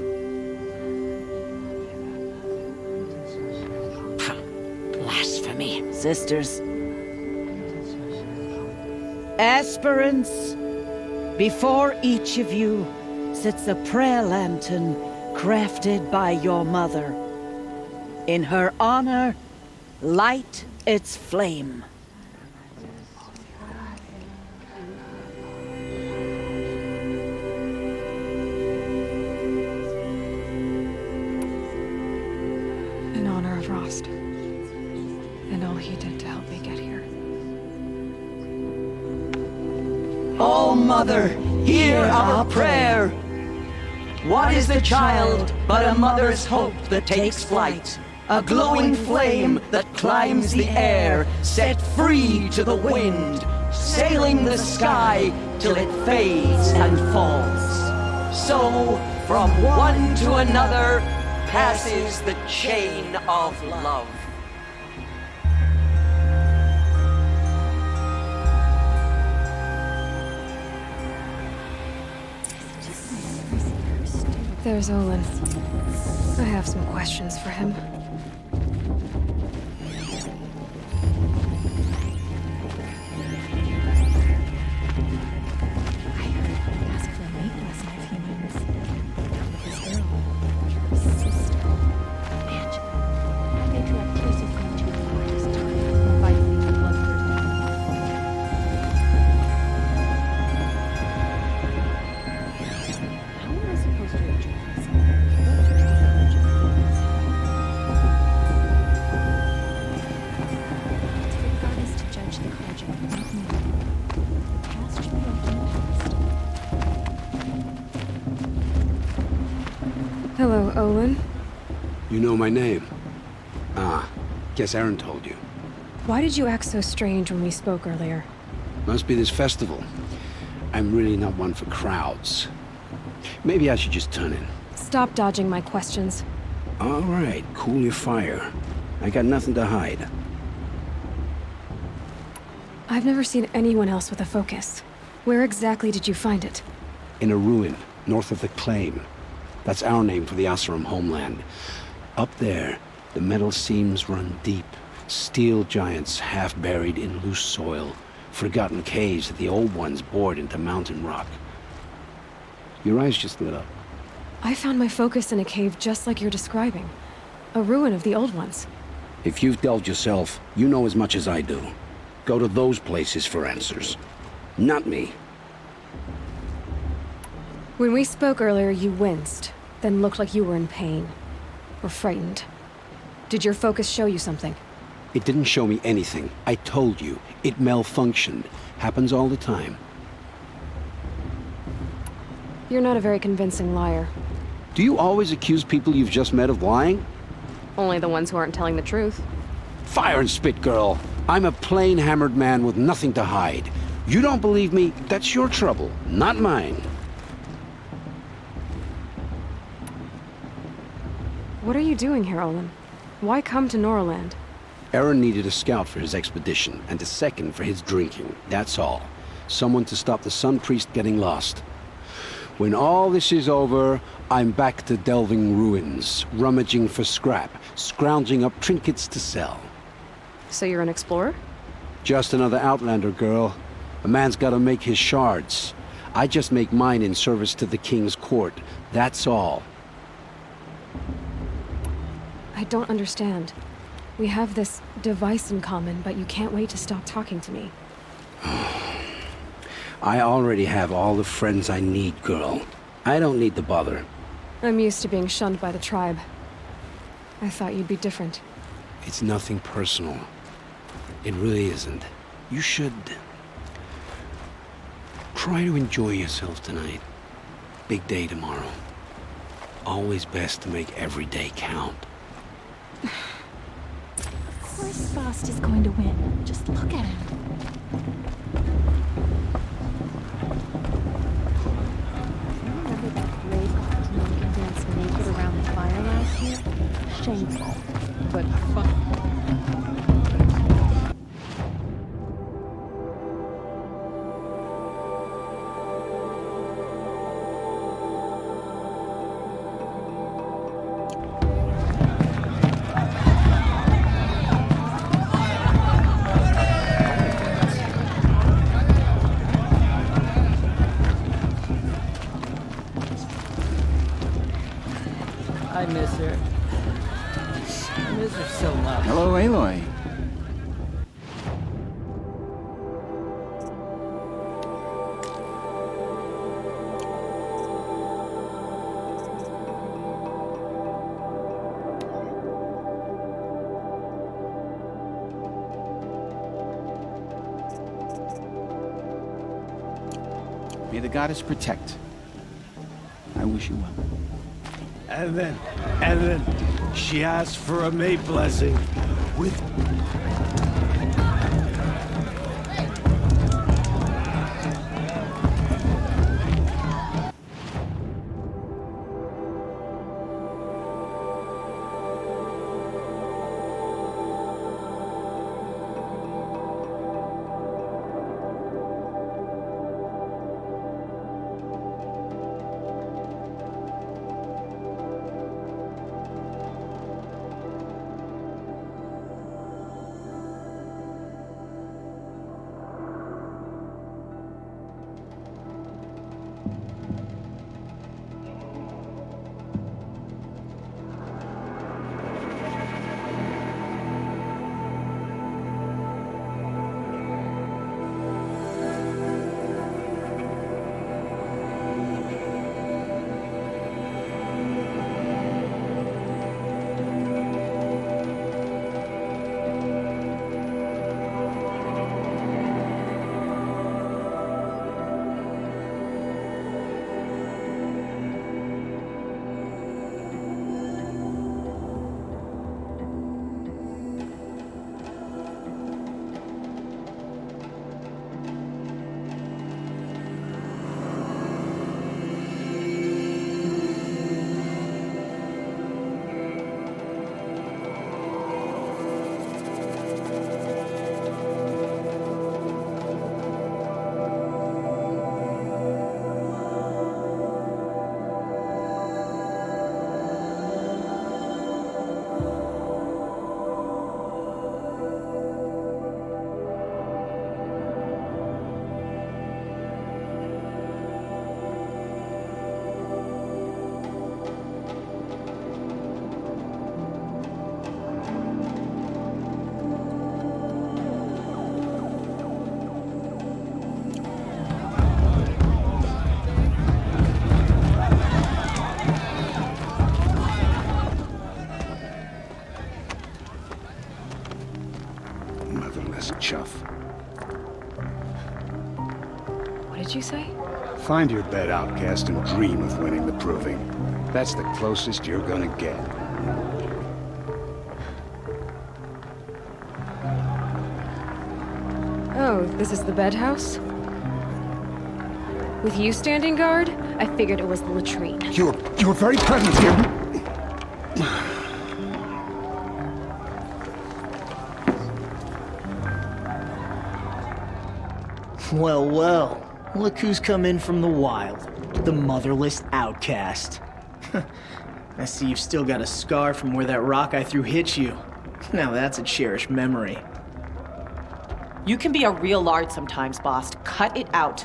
Blasphemy. Sisters. Aspirants, before each of you sits a prayer lantern crafted by your mother. In her honor, light its flame.
In honor of Rost. And all he did to help me get here.
Oh, Mother, hear our prayer. What is the child but a mother's hope that takes flight? A glowing flame that climbs the air, set free to the wind, sailing the sky till it fades and falls. So, from one to another, passes the chain of love.
There's Olin. I have some questions for him.
I heard ask for a mate blessing
Hello, Olin.
You know my name? Ah, guess Aaron told you.
Why did you act so strange when we spoke earlier?
Must be this festival. I'm really not one for crowds. Maybe I should just turn in.
Stop dodging my questions.
All right, cool your fire. I got nothing to hide.
I've never seen anyone else with a focus. Where exactly did you find it?
In a ruin, north of the Claim. That's our name for the Oseram homeland. Up there, the metal seams run deep. Steel giants half buried in loose soil. Forgotten caves that the old ones bored into mountain rock. Your eyes just lit up.
I found my focus in a cave just like you're describing. A ruin of the old ones.
If you've delved yourself, you know as much as I do. Go to those places for answers. Not me.
When we spoke earlier, you winced, then looked like you were in pain. Or frightened. Did your focus show you something?
It didn't show me anything. I told you. It malfunctioned. Happens all the time.
You're not a very convincing liar.
Do you always accuse people you've just met of lying?
Only the ones who aren't telling the truth.
Fire and spit, girl. I'm a plain hammered man with nothing to hide. You don't believe me? That's your trouble, not mine.
What are you doing here, Olin? Why come to Norland?
Aaron needed a scout for his expedition, and a second for his drinking. That's all. Someone to stop the Sun Priest getting lost. When all this is over, I'm back to delving ruins, rummaging for scrap, scrounging up trinkets to sell.
So you're an explorer?
Just another Outlander, girl. A man's gotta make his shards. I just make mine in service to the King's court. That's all.
I don't understand. We have this device in common, but you can't wait to stop talking to me.
I already have all the friends I need, girl. I don't need the bother.
I'm used to being shunned by the tribe. I thought you'd be different.
It's nothing personal. It really isn't. You should... try to enjoy yourself tonight. Big day tomorrow. Always best to make every day count.
Of course Faust is going to win. Just look at him.
Remember that brave cartoon can dance naked around the fire last year? Shameful. But fun.
I miss her. I miss her so much.
Hello, Aloy. May the goddess protect. I wish you well.
And then she asked for a mate blessing with...
Find your bed, outcast, and dream of winning the proving. That's the closest you're gonna get.
Oh, this is the bed house? With you standing guard, I figured it was the latrine.
Your very presence here...
Well, well. Look who's come in from the wild. The motherless outcast. I see you've still got a scar from where that rock I threw hit you. Now that's a cherished memory.
You can be a real lard sometimes, boss. Cut it out.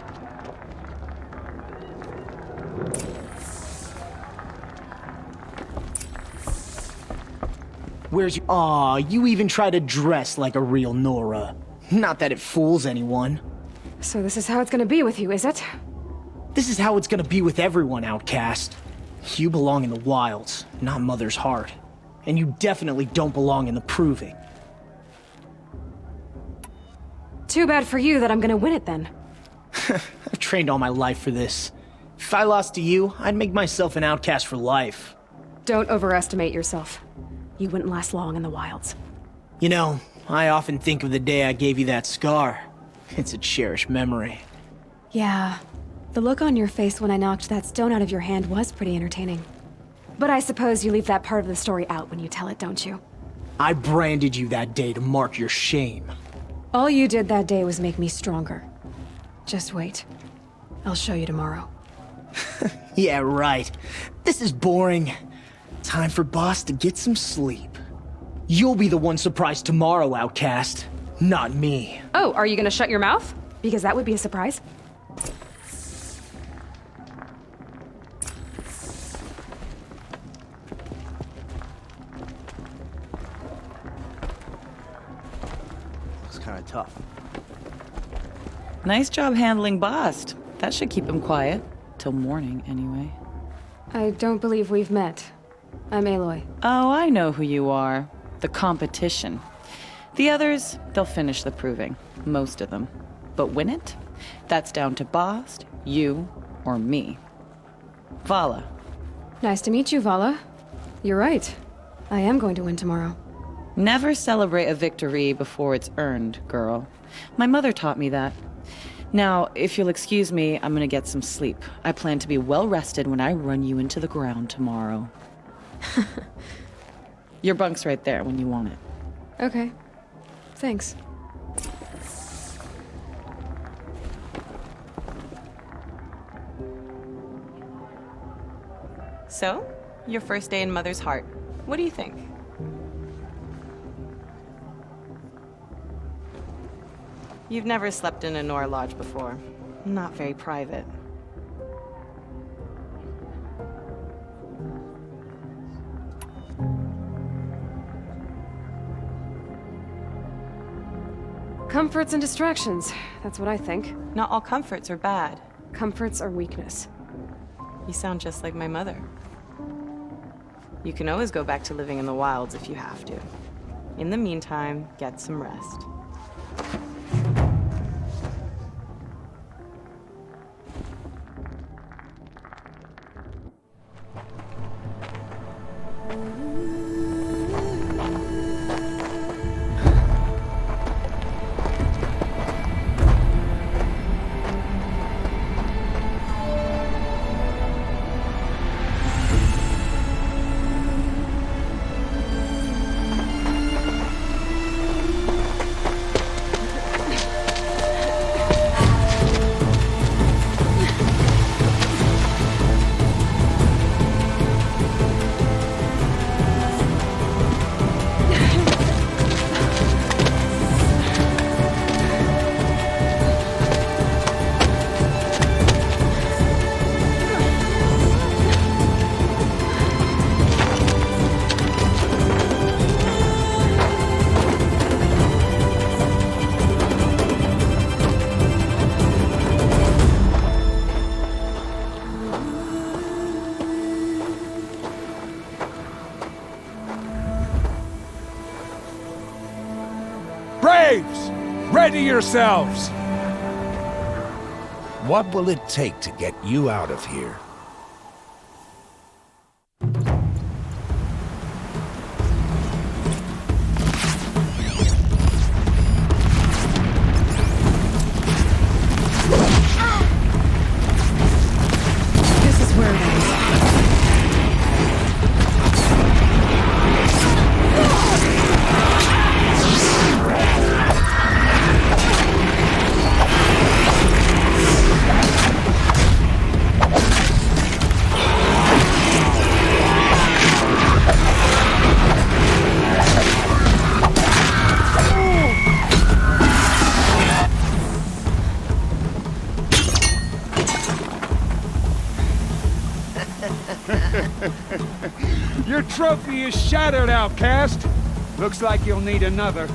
Where's your... Aw, you even try to dress like a real Nora. Not that it fools anyone.
So this is how it's gonna be with you, is it?
This is how it's gonna be with everyone, outcast. You belong in the wilds, not Mother's heart. And you definitely don't belong in the proving.
Too bad for you that I'm gonna win it then.
I've trained all my life for this. If I lost to you, I'd make myself an outcast for life.
Don't overestimate yourself. You wouldn't last long in the wilds.
You know, I often think of the day I gave you that scar. It's a cherished memory.
Yeah. The look on your face when I knocked that stone out of your hand was pretty entertaining. But I suppose you leave that part of the story out when you tell it, don't you?
I branded you that day to mark your shame.
All you did that day was make me stronger. Just wait. I'll show you tomorrow.
Yeah, right. This is boring. Time for Boss to get some sleep. You'll be the one surprised tomorrow, outcast. Not me.
Oh, are you gonna shut your mouth? Because that would be a surprise.
Looks kind of tough.
Nice job handling Bast. That should keep him quiet. Till morning, anyway.
I don't believe we've met. I'm Aloy.
Oh, I know who you are. The competition. The others, they'll finish the proving. Most of them. But win it? That's down to Bast, you, or me. Vala.
Nice to meet you, Vala. You're right. I am going to win tomorrow.
Never celebrate a victory before it's earned, girl. My mother taught me that. Now, if you'll excuse me, I'm gonna get some sleep. I plan to be well rested when I run you into the ground tomorrow. Your bunk's right there when you want it.
Okay. Thanks.
So, your first day in Mother's heart. What do you think? You've never slept in a Nora lodge before. Not very private.
Comforts and distractions. That's what I think.
Not all comforts are bad.
Comforts are weakness.
You sound just like my mother. You can always go back to living in the wilds if you have to. In the meantime, get some rest.
Braves! Ready yourselves!
What will it take to get you out of here?
This is where it ends.
Your trophy is shattered, outcast. Looks like you'll need another.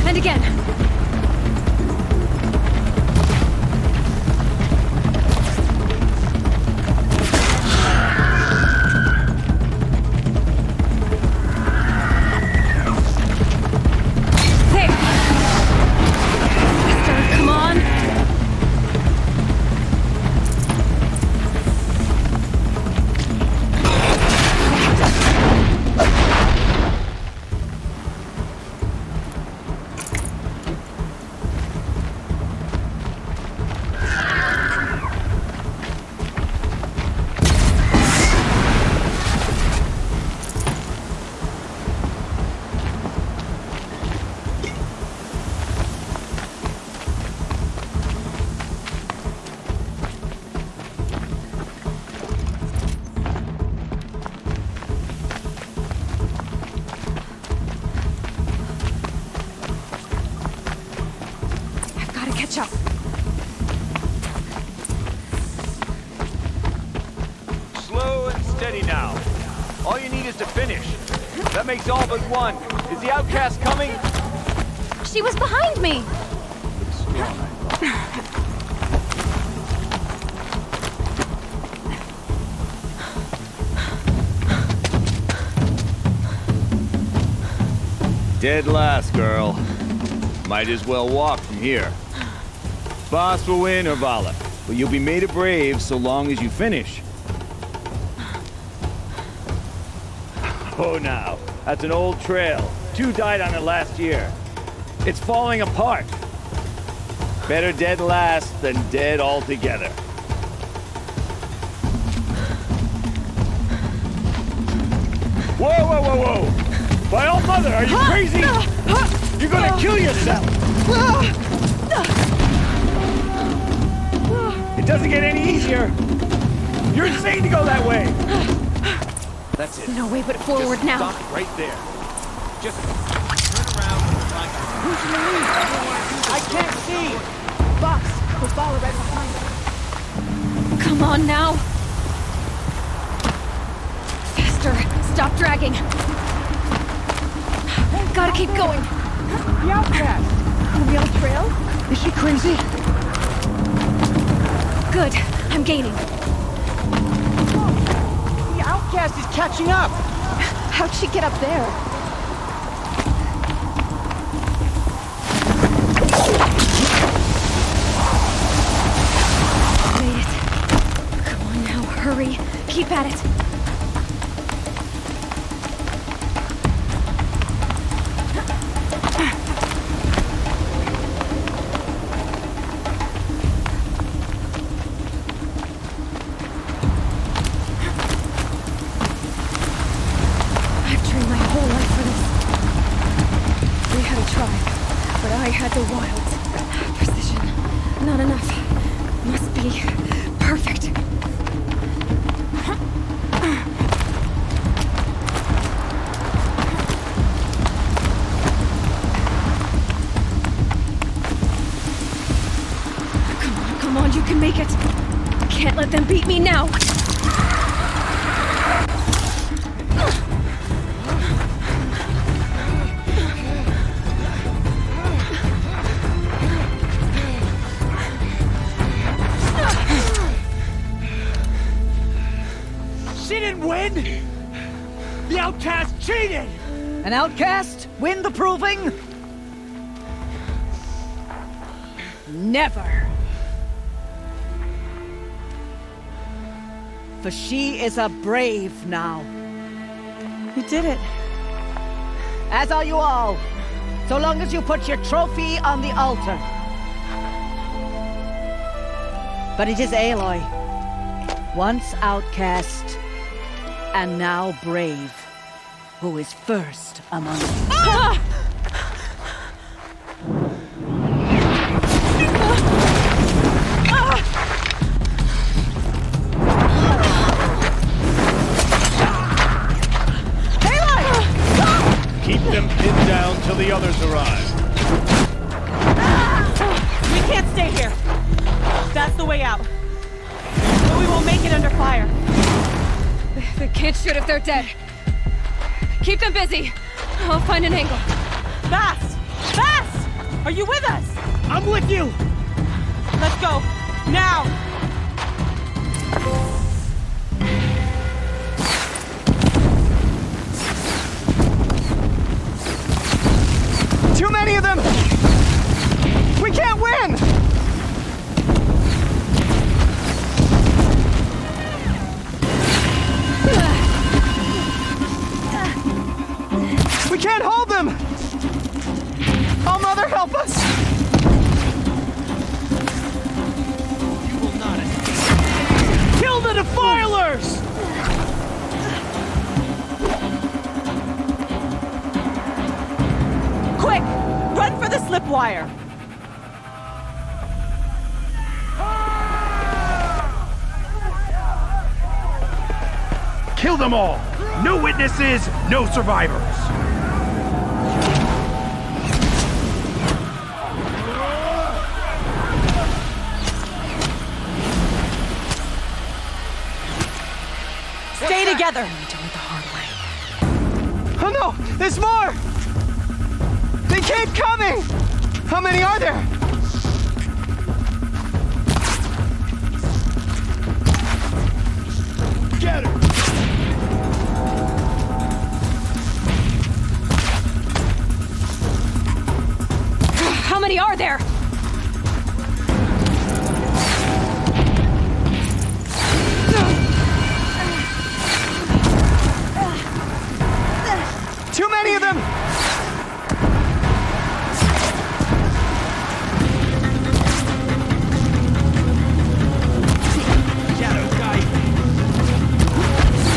And again. Catch up.
Slow and steady now. All you need is to finish. That makes all but one. Is the outcast coming?
She was behind me.
Dead last, girl. Might as well walk from here. Boss will win or Vala, but you'll be made a brave so long as you finish. Oh, now, that's an old trail. 2 died on it last year. It's falling apart. Better dead last than dead altogether. Whoa, whoa, whoa, whoa! By all mother, are you crazy? You're gonna kill yourself! It doesn't get any easier! You're insane to go that way! That's it.
No way but forward
Just
now.
Stop right there. Just turn around and find out. Who's in the lead? I can't see!
Box, with Bala right behind us.
Come on now. Faster. Stop dragging. Gotta keep going.
The outcast. Are we on trail? Is she crazy?
Good. I'm gaining.
The outcast is catching up.
How'd she get up there? Made it. Come on now, hurry. Keep at it. I had the wilds. Precision. Not enough. Must be perfect. Come on, you can make it. Can't let them beat me now.
win? The outcast cheated!
An outcast win the proving? Never. For she is a brave now.
You did it.
As are you all. So long as you put your trophy on the altar. But it is Aloy, once outcast, and now brave, who is first among us.
Ah!
Keep them pinned down till the others arrive.
We can't stay here. That's the way out. But we won't make it under fire.
They can't shoot if they're dead. Keep them busy. I'll find an angle.
Fast! Fast! Are you with us?
I'm with you!
Let's go. Now!
Too many of them! We can't win! We can't hold them! Oh, Mother, help us! You will not escape. Kill the Defilers!
Quick! Run for the slip wire!
Kill them all! No witnesses, no survivors!
Stay together!
Oh no! There's more! They keep coming! How many are there?
Get her!
How many are there?
Too many of them!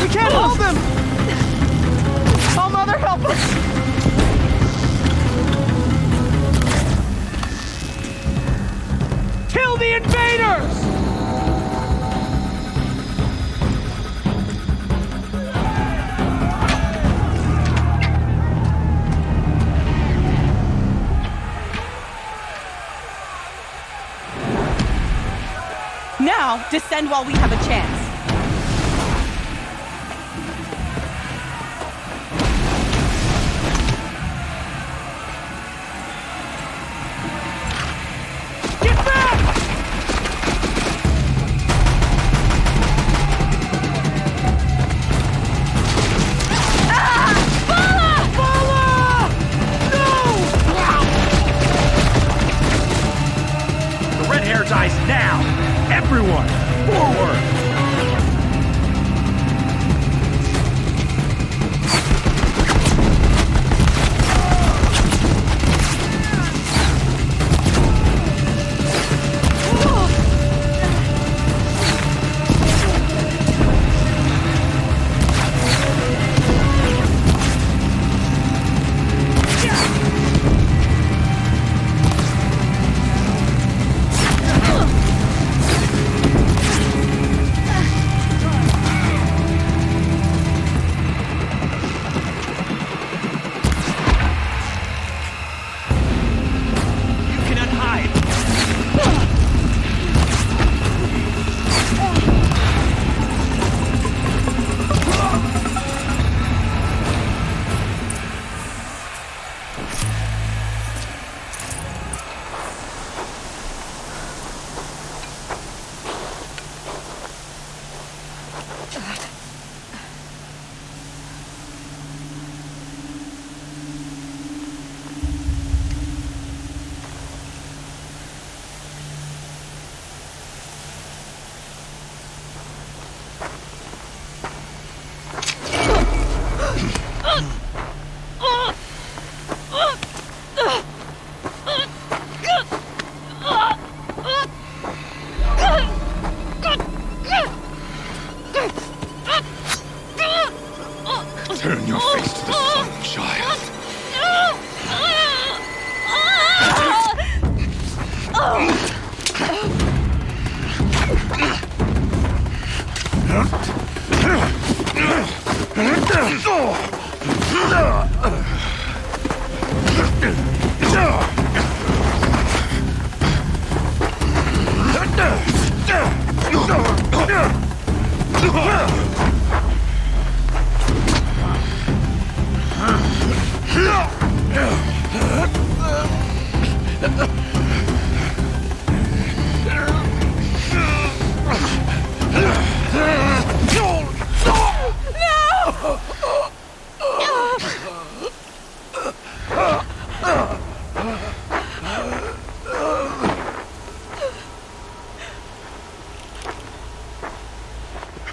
We can't hold them! Oh, Mother, help us! Kill the invaders!
Now, descend while we have a chance.
Get back!
The red hair dies now! Everyone, forward!
Turn your face to the sun, child.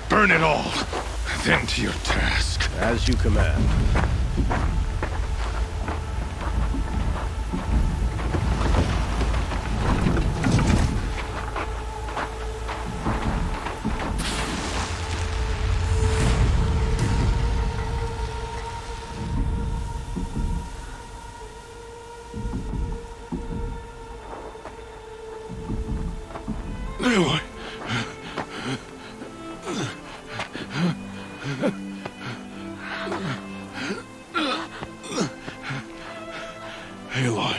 Burn it all, then to your task.
As you command.
Aloy. Aloy.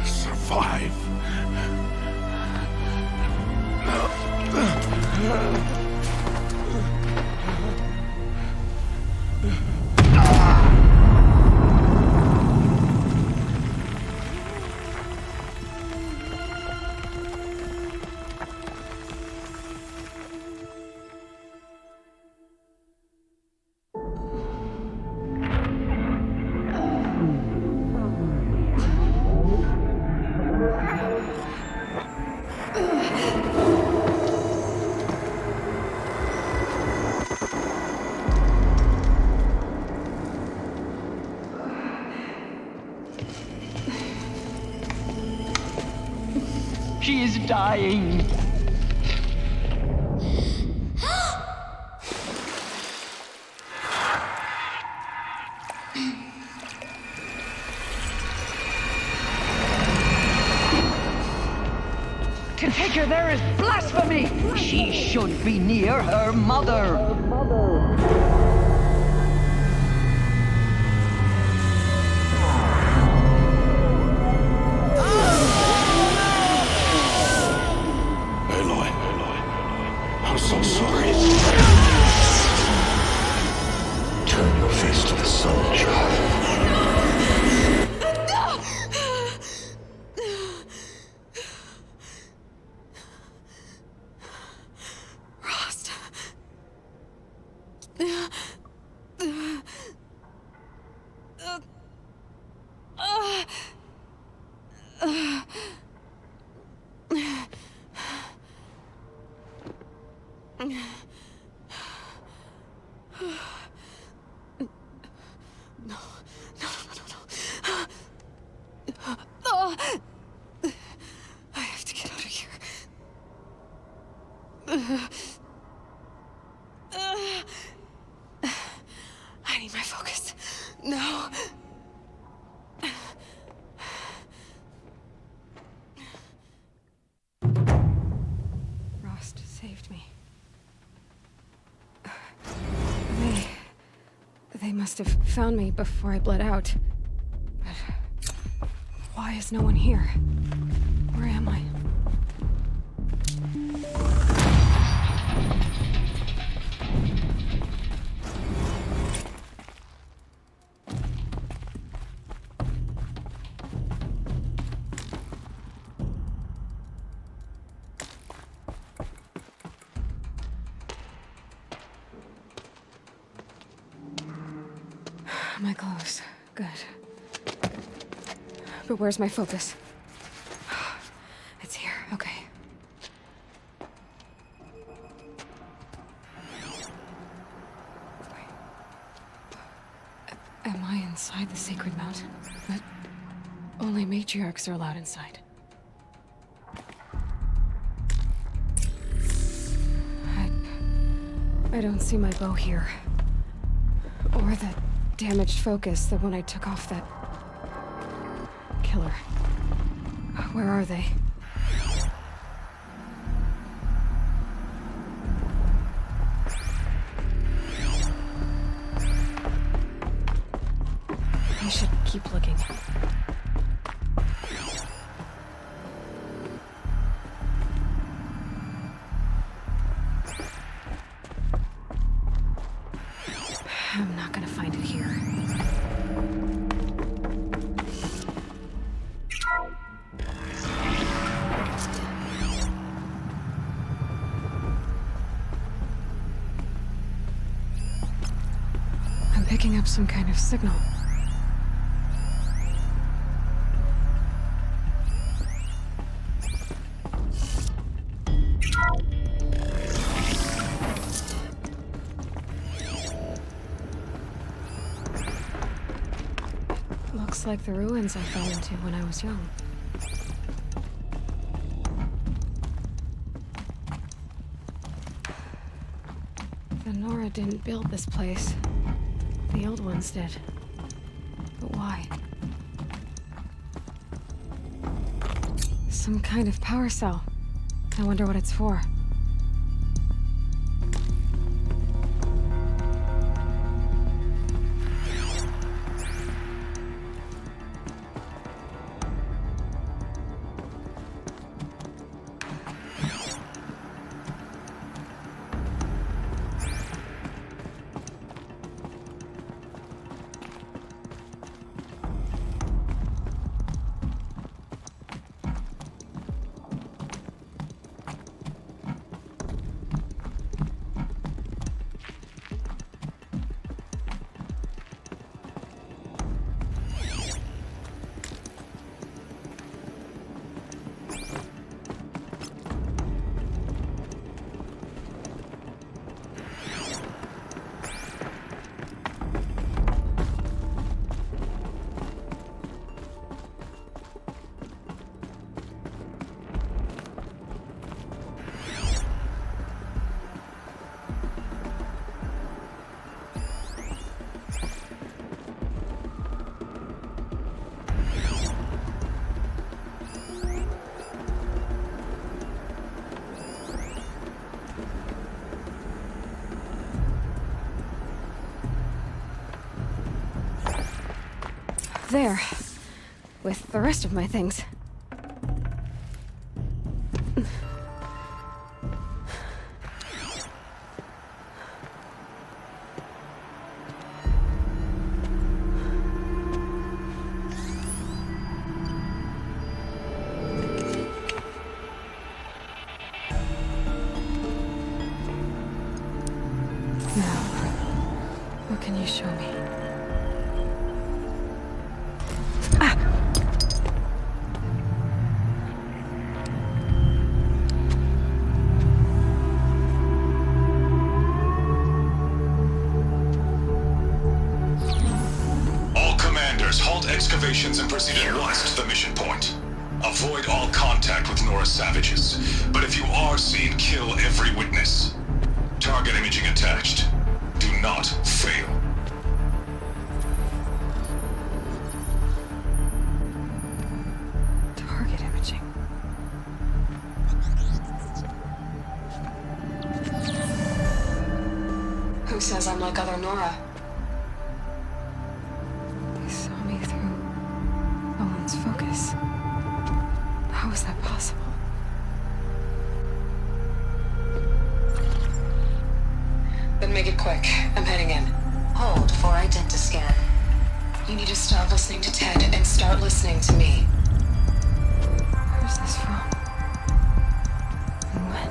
Survive.
She is dying. To take her there is blasphemy. She should be near her mother.
I'm so sorry. Turn your face to the sun, child.
Rost. I have to get out of here. I need my focus. No. Rost saved me. They must have found me before I bled out. But why is no one here? Where am I? My clothes. Good. But where's my focus? It's here. Okay. Am I inside the sacred mountain? But only matriarchs are allowed inside. I don't see my bow here. Or that damaged focus, the one I took off that... killer. Where are they? I should keep looking. I'm not gonna find it here. I'm picking up some kind of signal. Looks like the ruins I fell into when I was young. The Nora didn't build this place. The old ones did. But why? Some kind of power cell. I wonder what it's for. There. With the rest of my things. Now, what can you show me?
Excavations and proceed at once to the mission point. Avoid all contact with Nora savages, but if you are seen, kill every witness. Target imaging attached. Do not fail.
Target imaging. Who says I'm like other Nora? Focus. How is that possible? Then make it quick. I'm heading in.
Hold for identiscan.
You need to stop listening to Ted and start listening to me. Where's this from? And when?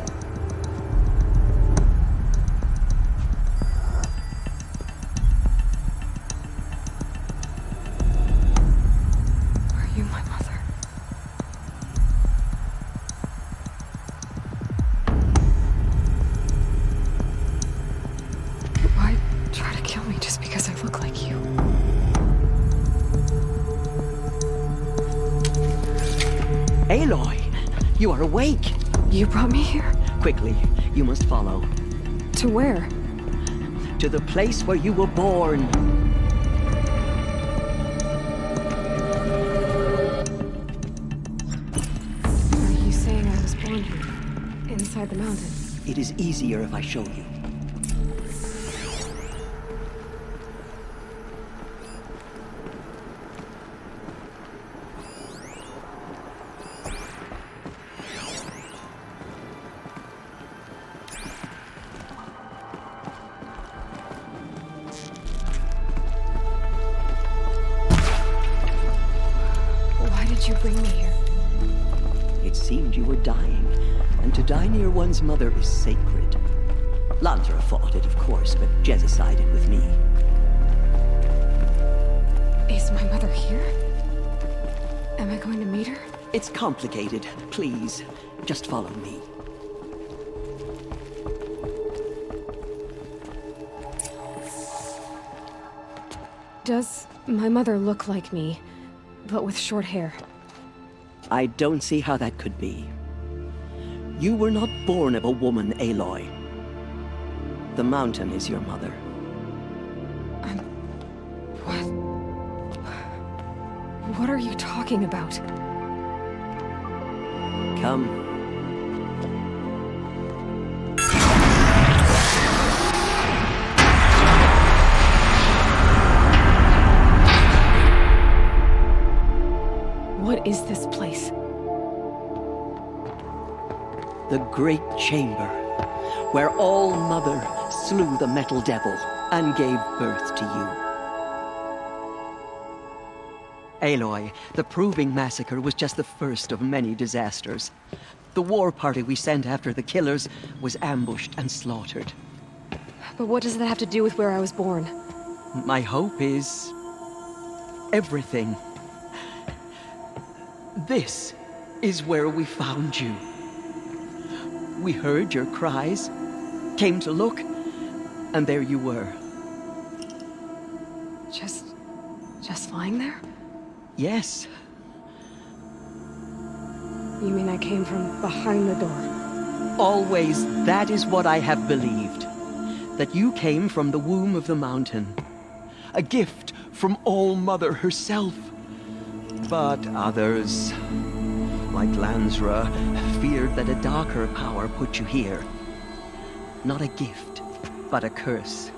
Aloy, you are awake.
You brought me here?
Quickly, you must follow.
To where?
to the place where you were born.
Are you saying I was born here, inside the mountain?
It is easier if I show you.
Why did you bring me here?
It seemed you were dying, and to die near one's mother is sacred. Lantra fought it, of course, but Jezza sided with me.
Is my mother here? Am I going to meet her?
It's complicated. Please, just follow me.
Does my mother look like me, but with short hair?
I don't see how that could be. You were not born of a woman, Aloy. The mountain is your mother.
What are you talking about?
Come.
What is this place?
The Great Chamber, where All-Mother slew the Metal Devil and gave birth to you. Aloy, the Proving Massacre was just the first of many disasters. The war party we sent after the killers was ambushed and slaughtered.
But what does that have to do with where I was born?
My hope is everything. This is where we found you. We heard your cries, came to look, and there you were.
Just lying there?
Yes.
You mean I came from behind the door?
Always, that is what I have believed. That you came from the womb of the mountain. A gift from All-Mother herself. But others, like Lansra, feared that a darker power put you here. Not a gift, but a curse.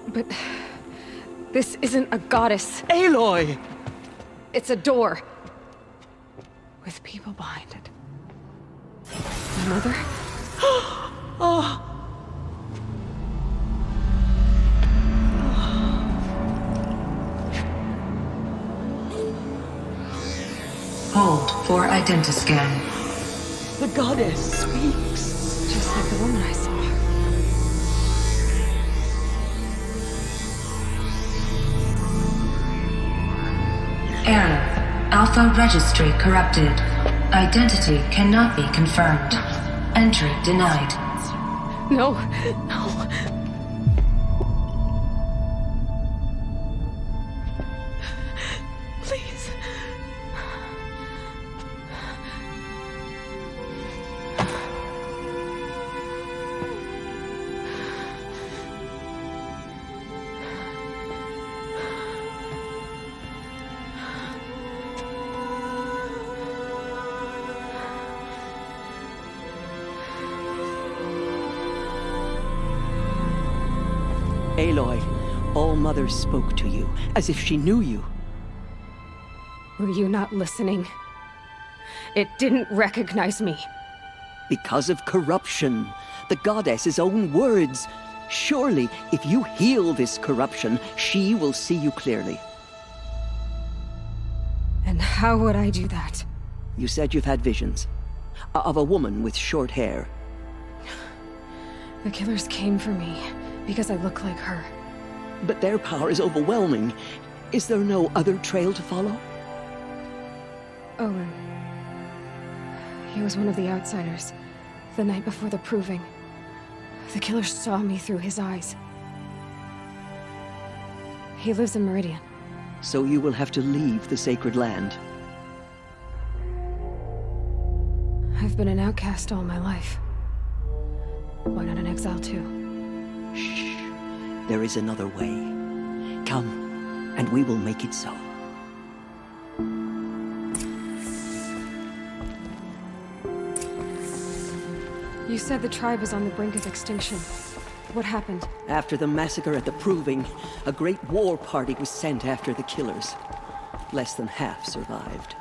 But this isn't a goddess.
Aloy!
It's a door. With people behind it. My mother?
Oh!
Hold for identiscan.
The goddess speaks.
Just like the woman I saw.
Error. Alpha registry corrupted. Identity cannot be confirmed. Entry denied.
No, no. Please.
Aloy, All-Mother spoke to you, as if she knew you.
Were you not listening? It didn't recognize me.
Because of corruption. The goddess's own words. Surely, if you heal this corruption, she will see you clearly.
And how would I do that?
You said you've had visions. Of a woman with short hair.
The killers came for me, because I look like her.
But their power is overwhelming. Is there no other trail to follow?
Owen. He was one of the outsiders. The night before the Proving. The killers saw me through his eyes. He lives in Meridian.
So you will have to leave the sacred land.
I've been an outcast all my life. Why not an exile too?
Shh. There is another way. Come, and we will make it so.
You said the tribe is on the brink of extinction. What happened?
After the massacre at the Proving, a great war party was sent after the killers. Less than half survived.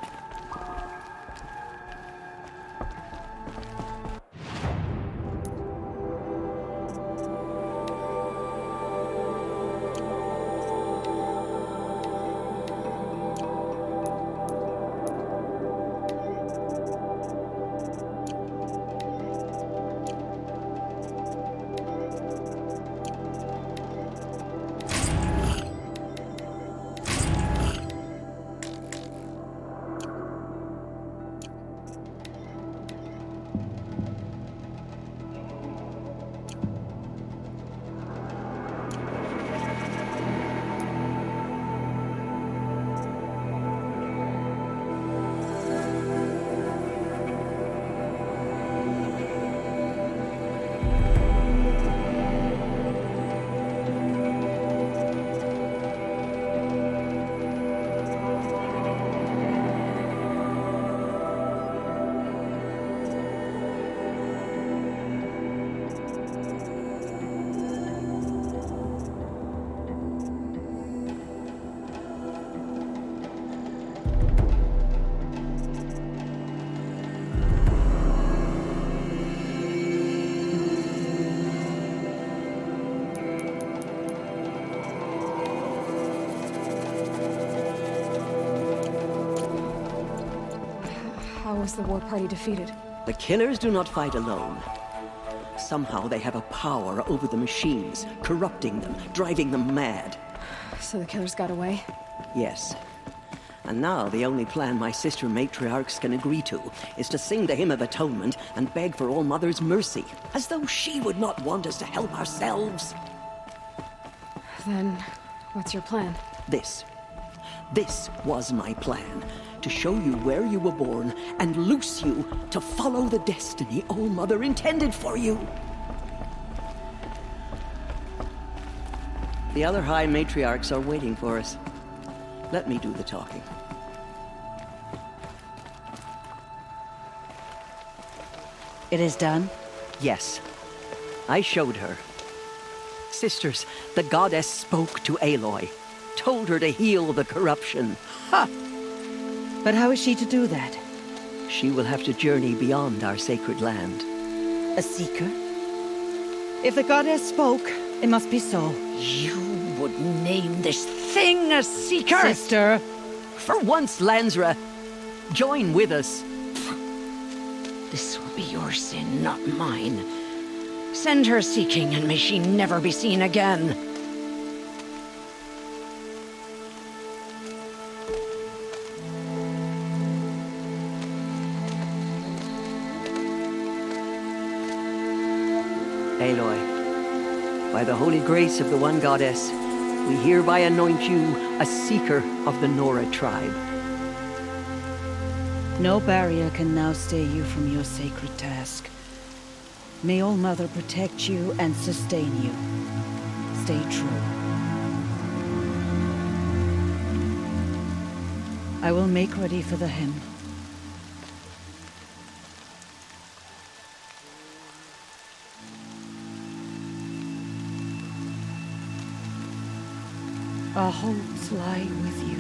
How was the war party defeated?
The killers do not fight alone. Somehow they have a power over the machines, corrupting them, driving them mad.
So the killers got away?
Yes. And now the only plan my sister matriarchs can agree to is to sing the Hymn of Atonement and beg for All Mother's mercy, as though she would not want us to help ourselves.
Then, what's your plan?
This was my plan. To show you where you were born and loose you to follow the destiny All Mother intended for you. The other High Matriarchs are waiting for us. Let me do the talking.
It is done?
Yes. I showed her. Sisters, the goddess spoke to Aloy. Told her to heal the corruption. Ha!
But how is she to do that?
She will have to journey beyond our sacred land.
A seeker? If the goddess spoke, it must be so.
You would name this thing a seeker?
Sister!
For once, Lansra, join with us.
This will be your sin, not mine. Send her seeking, and may she never be seen again.
Aloy, by the holy grace of the one goddess, we hereby anoint you a seeker of the Nora tribe.
No barrier can now stay you from your sacred task. May All Mother protect you and sustain you. Stay true. I will make ready for the hymn. Our hopes lie with you.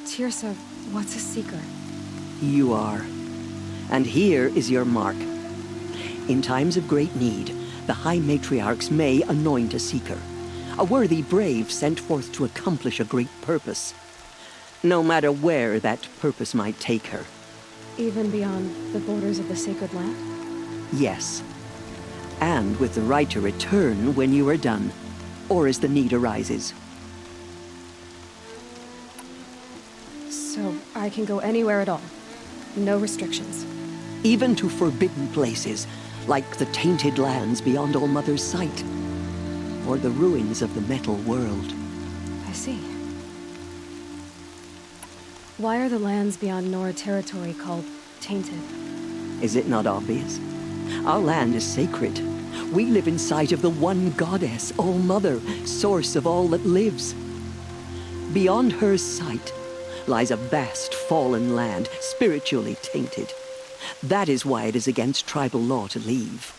Tirsa, what's a seeker?
You are. And here is your mark. In times of great need, the High Matriarchs may anoint a seeker. A worthy brave sent forth to accomplish a great purpose. No matter where that purpose might take her.
Even beyond the borders of the sacred land?
Yes. And with the right to return when you are done, or as the need arises.
So I can go anywhere at all? No restrictions?
Even to forbidden places, like the tainted lands beyond All Mother's sight. Or the ruins of the metal world.
I see. Why are the lands beyond Nora territory called tainted?
Is it not obvious? Our land is sacred. We live in sight of the one goddess, All-Mother, source of all that lives. Beyond her sight lies a vast fallen land, spiritually tainted. That is why it is against tribal law to leave.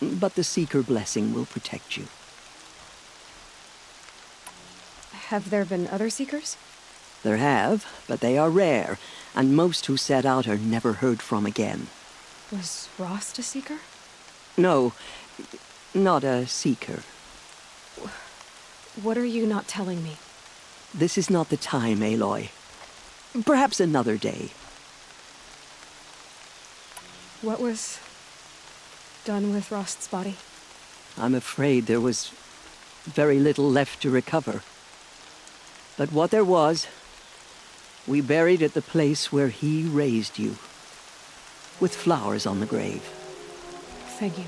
But the Seeker blessing will protect you.
Have there been other Seekers?
There have, but they are rare, and most who set out are never heard from again.
Was Rost a Seeker?
No, not a Seeker.
What are you not telling me?
This is not the time, Aloy. Perhaps another day.
What was done with Rost's body?
I'm afraid there was very little left to recover. But what there was, we buried at the place where he raised you, with flowers on the grave.
Thank you.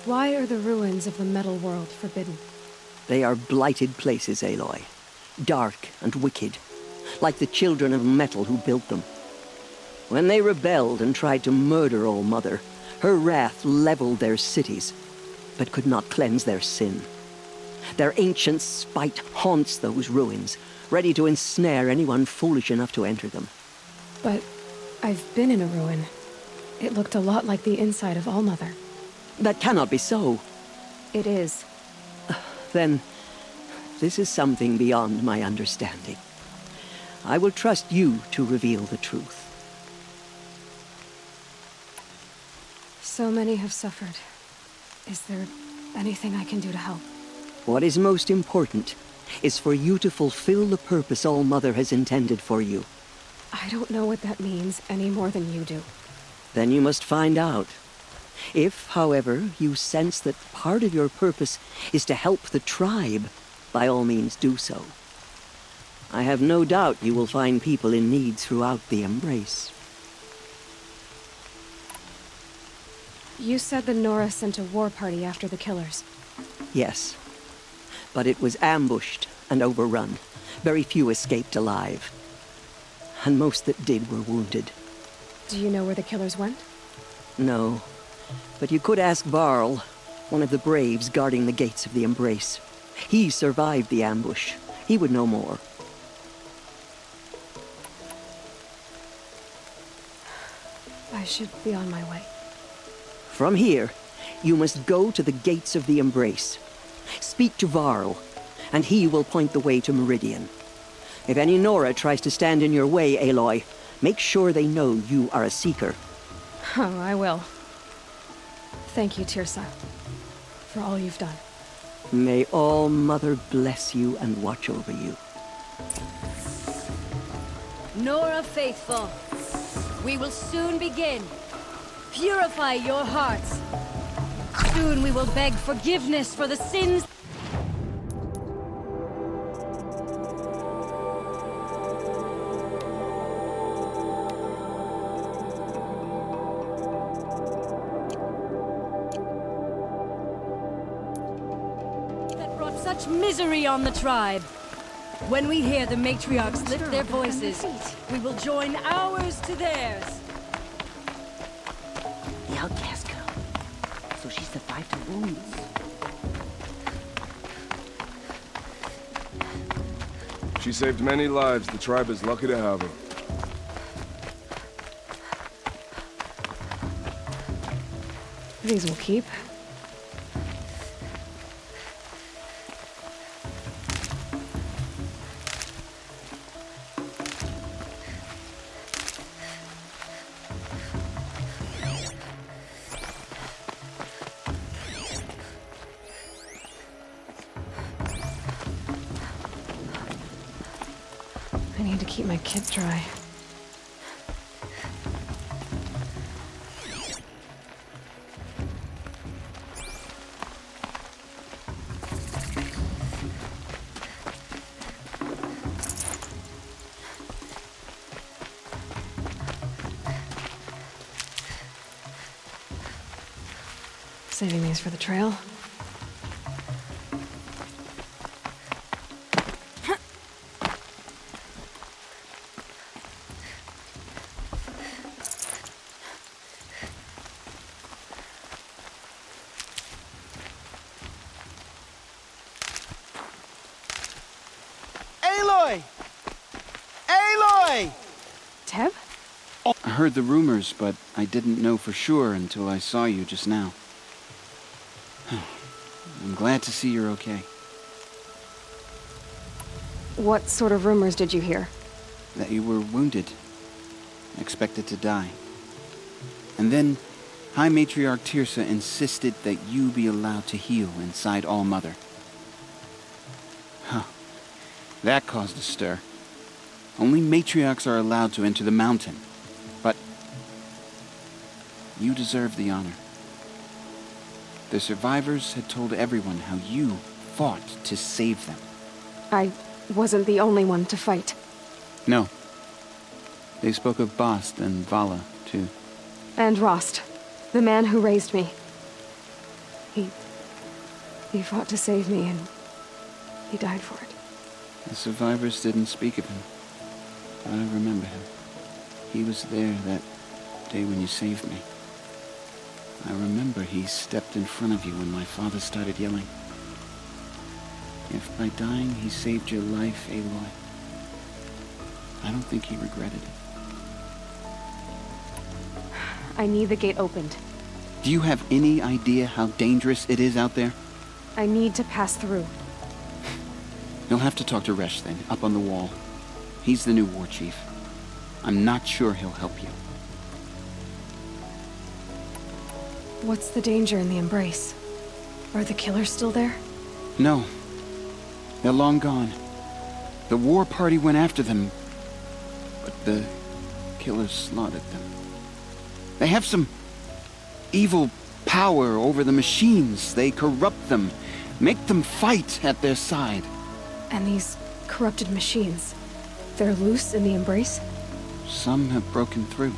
Why are the ruins of the metal world forbidden?
They are blighted places, Aloy. Dark and wicked, like the children of metal who built them. When they rebelled and tried to murder All-Mother, her wrath leveled their cities, but could not cleanse their sin. Their ancient spite haunts those ruins, ready to ensnare anyone foolish enough to enter them.
But I've been in a ruin. It looked a lot like the inside of All-Mother.
That cannot be so.
It is.
Then, this is something beyond my understanding. I will trust you to reveal the truth.
So many have suffered. Is there anything I can do to help?
What is most important is for you to fulfill the purpose All-Mother has intended for you.
I don't know what that means any more than you do.
Then you must find out. If, however, you sense that part of your purpose is to help the tribe, by all means do so. I have no doubt you will find people in need throughout the Embrace.
You said the Nora sent a war party after the killers.
Yes. But it was ambushed and overrun. Very few escaped alive. And most that did were wounded.
Do you know where the killers went?
No. But you could ask Varl, one of the Braves guarding the gates of the Embrace. He survived the ambush. He would know more.
I should be on my way.
From here, you must go to the gates of the Embrace. Speak to Varl, and he will point the way to Meridian. If any Nora tries to stand in your way, Aloy, make sure they know you are a Seeker.
Oh, I will. Thank you, Tirsa, for all you've done.
May All-Mother bless you and watch over you.
Nora faithful, we will soon begin. Purify your hearts. Soon we will beg forgiveness for the sins. That brought such misery on the tribe. When we hear the matriarchs lift their voices, we will join ours to theirs.
The outcast girl. So she survived her wounds.
She saved many lives. The tribe is lucky to have her.
These will keep. I need to keep my kit dry. Saving these for the trail.
I heard the rumors, but I didn't know for sure until I saw you just now. I'm glad to see you're okay.
What sort of rumors did you hear?
That you were wounded, expected to die. And then High Matriarch Tirsa insisted that you be allowed to heal inside All-Mother. Huh. That caused a stir. Only matriarchs are allowed to enter the mountain. But you deserve the honor. The survivors had told everyone how you fought to save them.
I wasn't the only one to fight.
No. They spoke of Bast and Vala, too.
And Rost, the man who raised me. He fought to save me, and he died for it.
The survivors didn't speak of him, but I remember him. He was there that day when you saved me. I remember he stepped in front of you when my father started yelling. If by dying he saved your life, Aloy, I don't think he regretted it.
I need the gate opened.
Do you have any idea how dangerous it is out there?
I need to pass through.
You'll have to talk to Resh then, up on the wall. He's the new war chief. I'm not sure he'll help you.
What's the danger in the Embrace? Are the killers still there?
No. They're long gone. The war party went after them, but the killers slaughtered them. They have some evil power over the machines. They corrupt them, make them fight at their side.
And these corrupted machines, they're loose in the Embrace?
Some have broken through.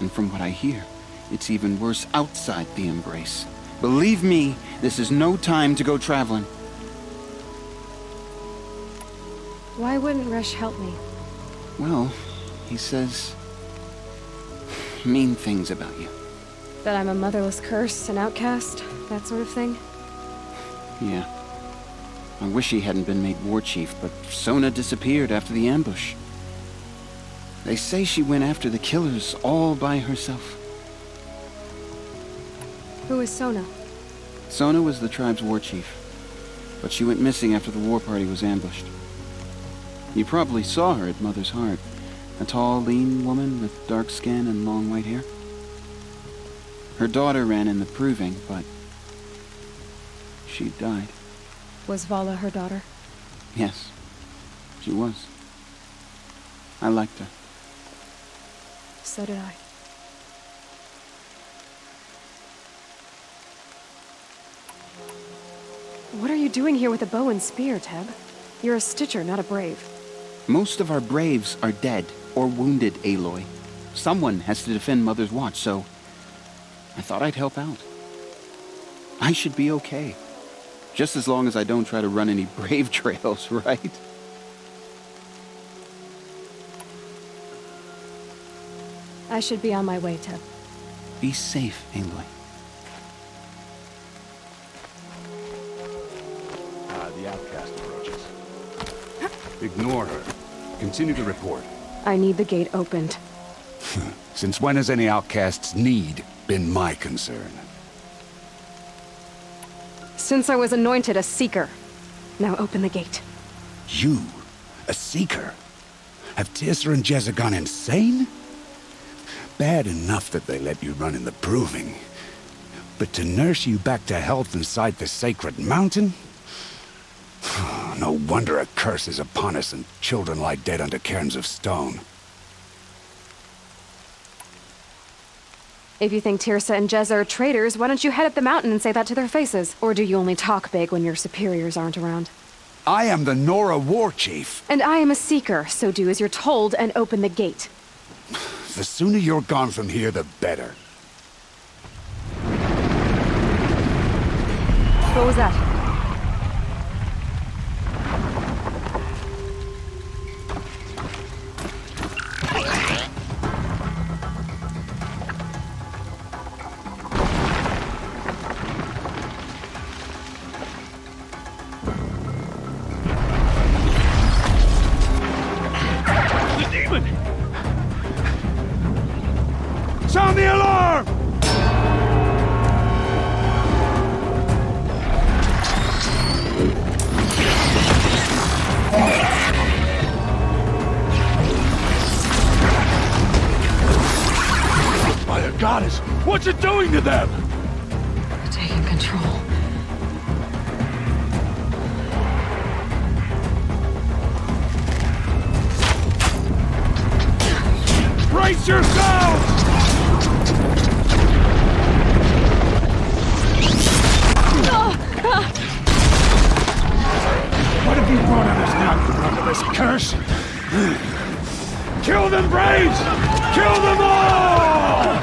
And from what I hear, it's even worse outside the Embrace. Believe me, this is no time to go traveling.
Why wouldn't Resh help me?
Well, he says mean things about you.
That I'm a motherless curse, an outcast, that sort of thing?
Yeah. I wish he hadn't been made war chief, but Sona disappeared after the ambush. They say she went after the killers all by herself.
Who is Sona?
Sona was the tribe's war chief, but she went missing after the war party was ambushed. You probably saw her at Mother's Heart. A tall, lean woman with dark skin and long white hair. Her daughter ran in the proving, but she died.
Was Vala her daughter?
Yes, she was. I liked her.
So did I. What are you doing here with a bow and spear, Teb? You're a Stitcher, not a Brave.
Most of our Braves are dead or wounded, Aloy. Someone has to defend Mother's Watch, so I thought I'd help out. I should be okay. Just as long as I don't try to run any Brave trails, right?
I should be on my way, Teb.
Be safe, Aloy.
The outcast approaches. Ignore her. Continue to report.
I need the gate opened.
Since when has any outcast's need been my concern?
Since I was anointed a Seeker. Now open the gate.
You? A Seeker? Have Tirsa and Jezza gone insane? Bad enough that they let you run in the proving. But to nurse you back to health inside the sacred mountain? No wonder a curse is upon us and children lie dead under cairns of stone.
If you think Tirsa and Jezza are traitors, why don't you head up the mountain and say that to their faces? Or do you only talk big when your superiors aren't around?
I am the Nora War Chief.
And I am a Seeker, so do as you're told and open the gate.
The sooner you're gone from here, the better.
What was that?
them!
Taking control.
Brace yourselves! What have you brought on us now, you motherless curse? Kill them, Braves! Kill them all!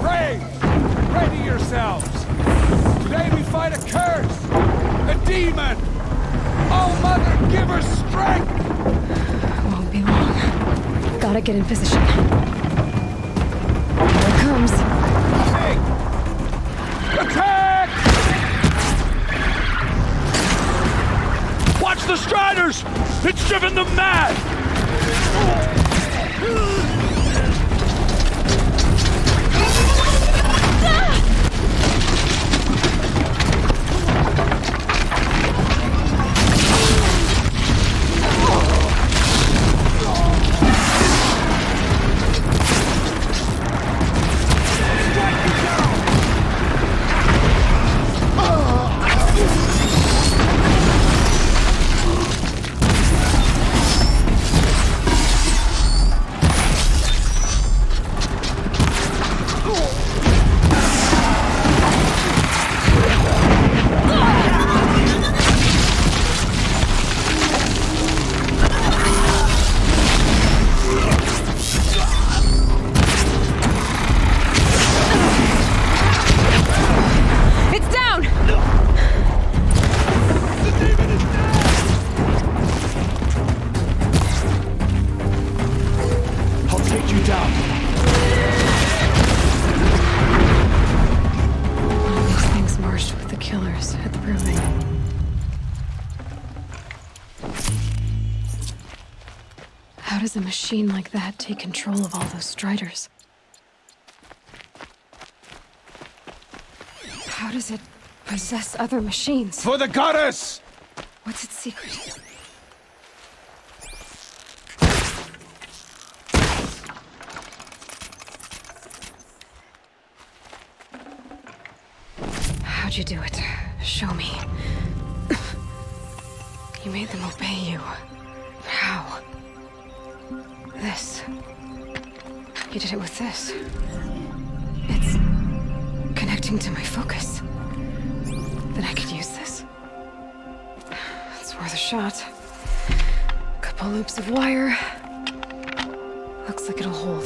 Brave! Ready yourselves! Today we fight a curse! A demon! Oh, Mother, give her strength!
Won't be long. Gotta get in position. Here it comes.
Hey! Attack!
Watch the Striders! It's driven them mad!
It's down!
I'll take you down.
One of these things marched with the killers at the proving. How does a machine like that take control of all those Striders? How does it possess other machines?
For the goddess!
What's its secret? How'd you do it? Show me. You made them obey you. How? This. You did it with this. It's connecting to my focus. Then I could use this. It's worth a shot. Couple loops of wire. Looks like it'll hold.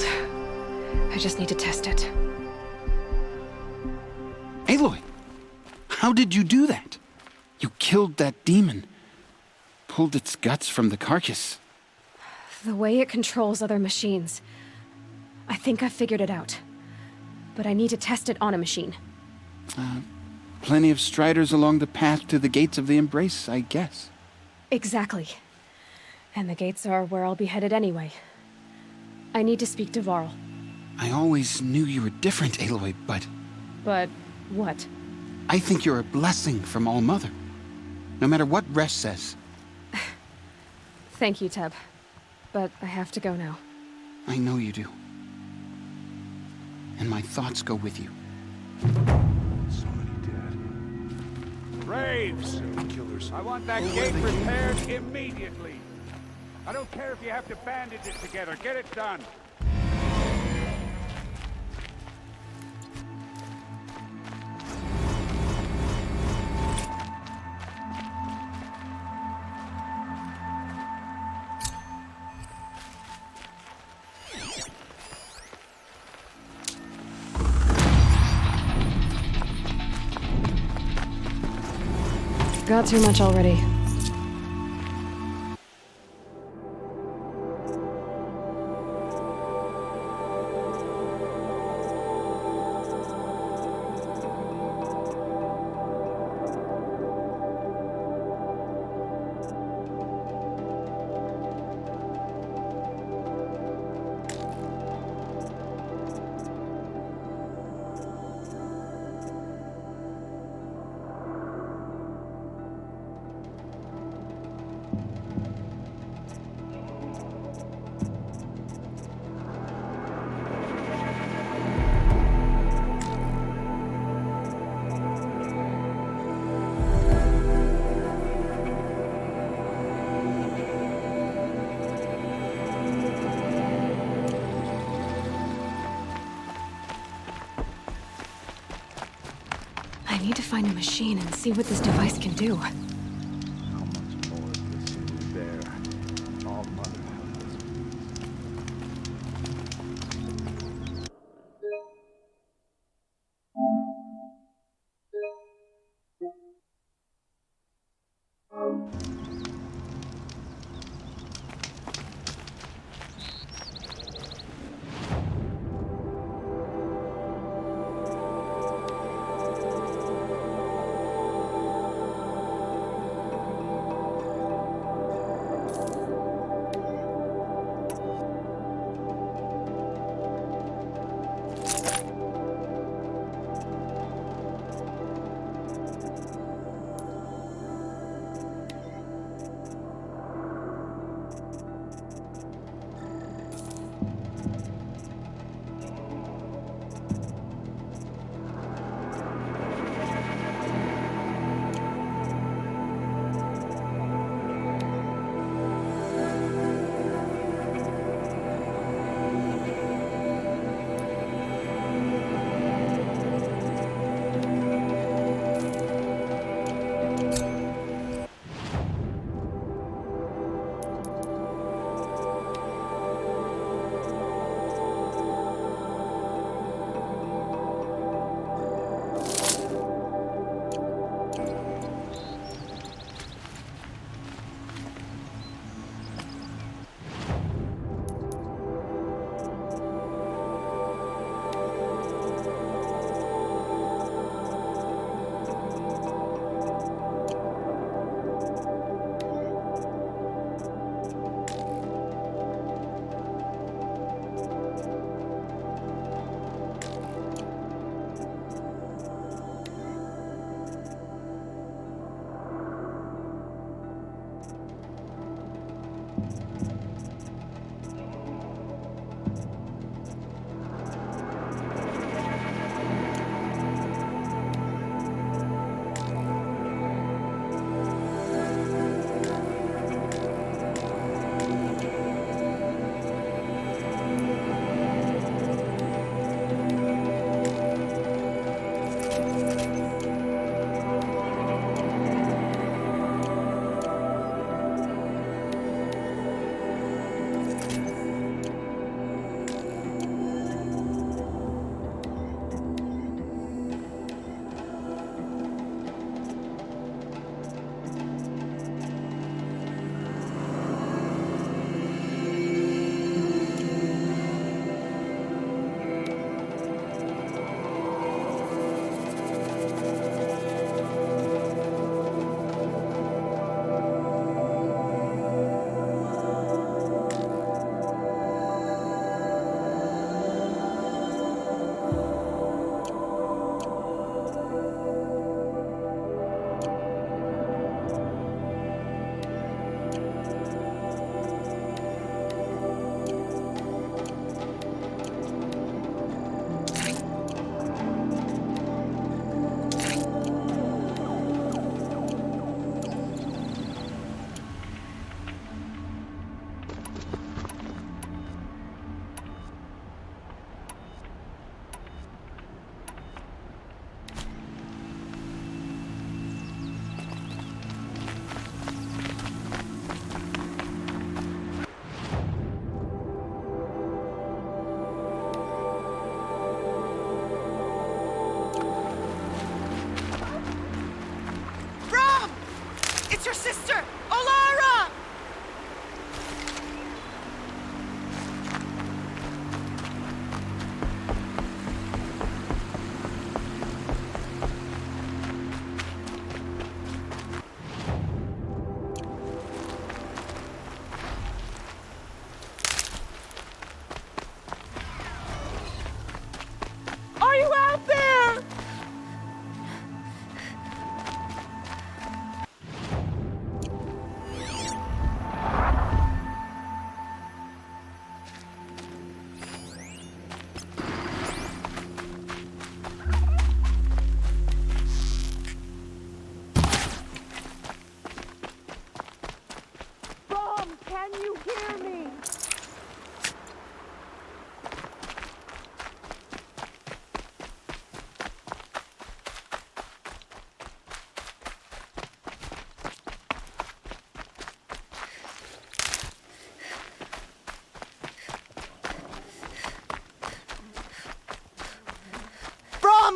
I just need to test it.
Aloy, how did you do that? You killed that demon. Pulled its guts from the carcass.
The way it controls other machines. I think I've figured it out. But I need to test it on a machine.
Plenty of Striders along the path to the gates of the Embrace, I guess.
Exactly. And the gates are where I'll be headed anyway. I need to speak to Varl.
I always knew you were different, Aloy, but
But what?
I think you're a blessing from All Mother. No matter what Resh says.
Thank you, Teb. But I have to go now.
I know you do. And my thoughts go with you.
So many dead. Braves! Killers. I want that gate repaired immediately. I don't care if you have to bandage it together. Get it done.
Got too much already. need to find a machine and see what this device can do.
How much more of this can we bear? All mother help us.
It's your sister, Olara! Are you out there?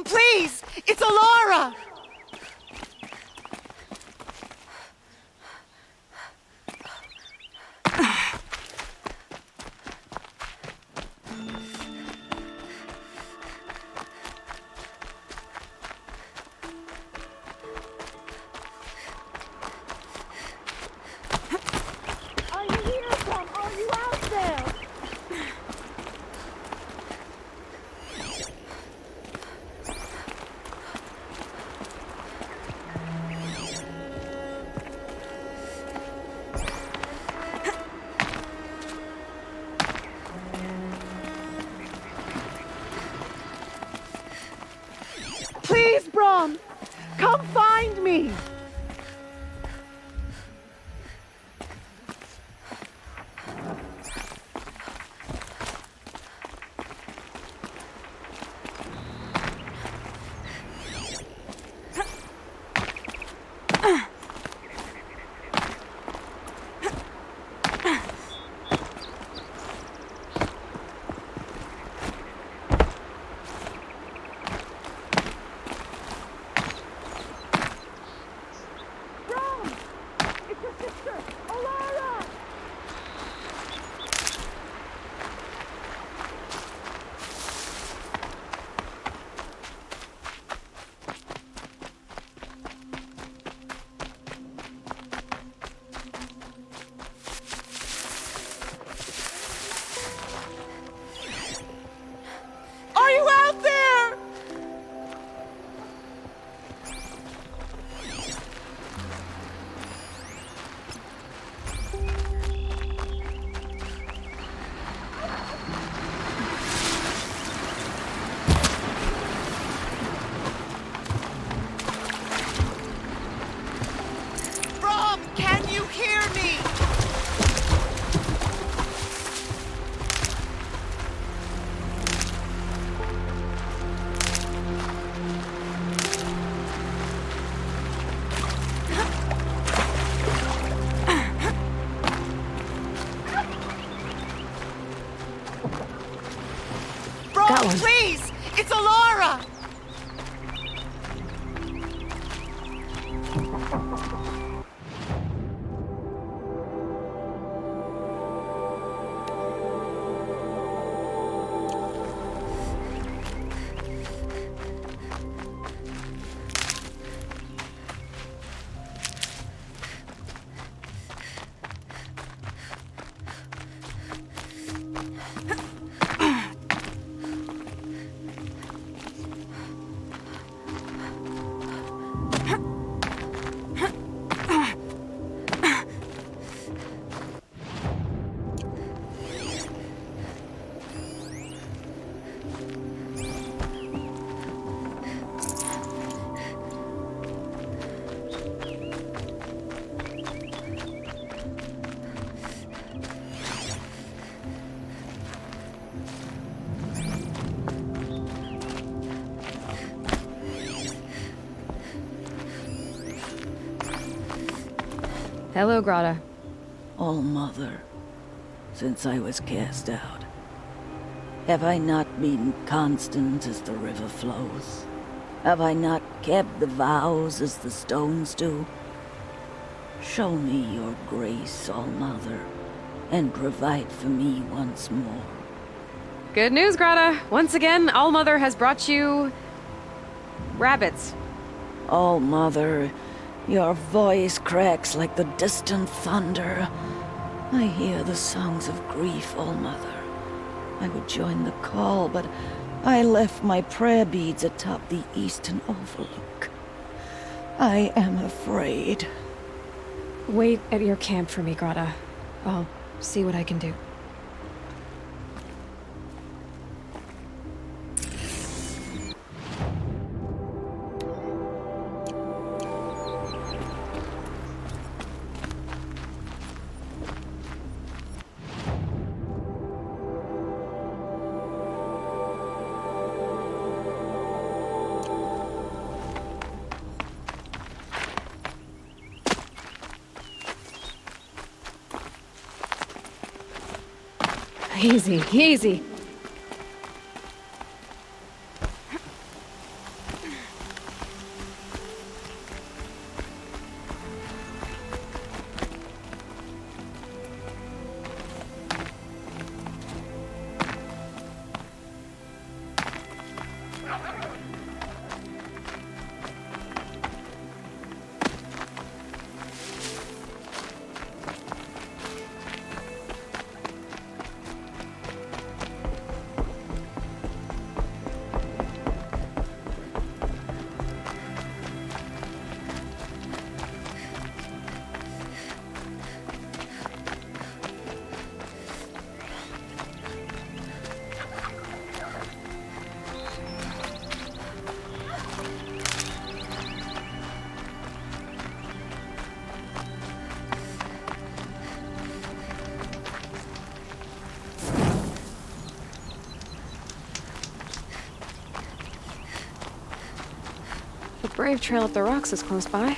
Brom, please! It's Alara!
Are you here, Brom? Are you out there?
Please, Brom! Come find me! Are you out there? Brom, can you hear me? Brom, please! It's Alara!
Hello, Grata.
All Mother, since I was cast out, have I not been constant as the river flows? Have I not kept the vows as the stones do? Show me your grace, All Mother, and provide for me once more.
Good news, Grata. Once again, All Mother has brought you... rabbits.
All Mother, your voice cracks like the distant thunder. I hear the songs of grief, All Mother. I would join the call, but I left my prayer beads atop the eastern overlook. I am afraid.
Wait at your camp for me, Grata. I'll see what I can do. Easy, easy. The Brave Trail up the rocks is close by.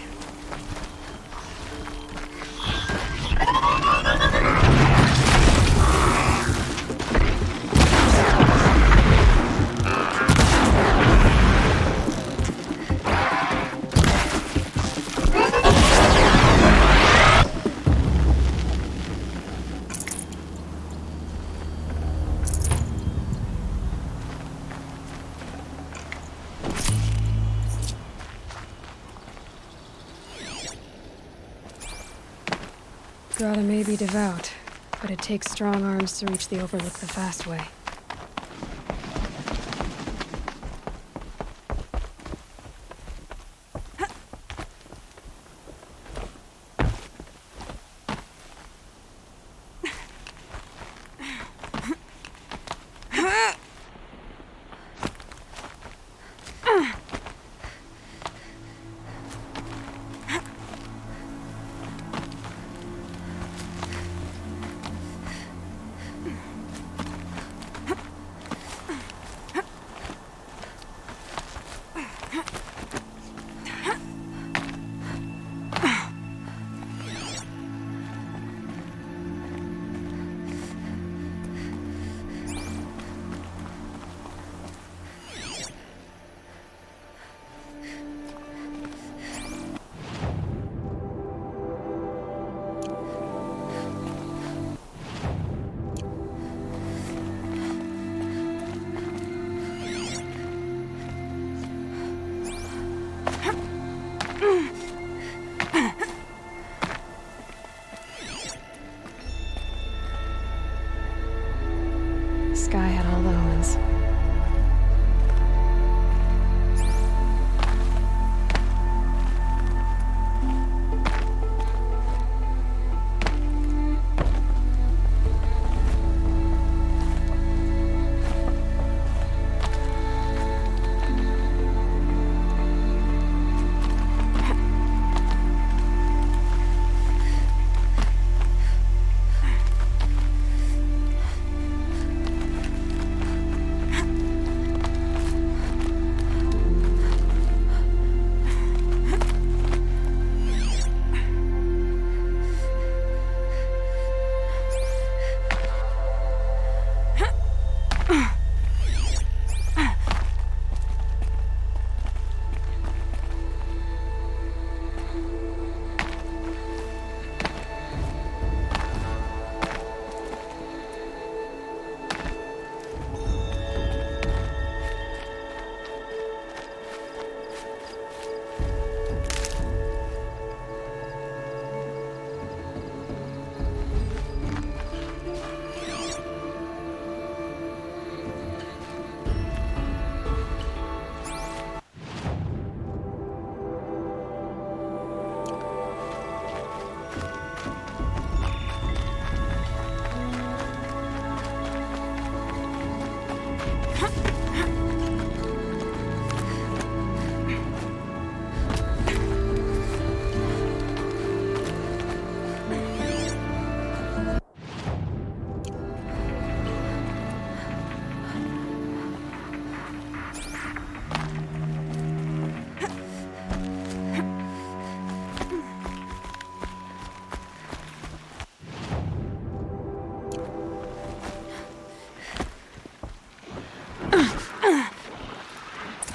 Grata may be devout, but it takes strong arms to reach the Overlook the fast way. Sky had all the omens.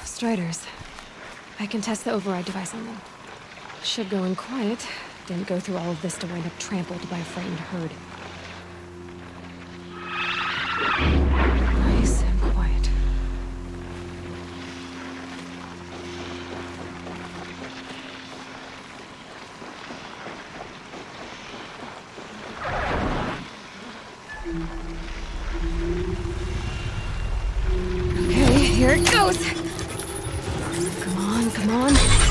Striders. I can test the override device on them. Should go in quiet. Didn't go through all of this to wind up trampled by a frightened herd. Nice and quiet. Come on.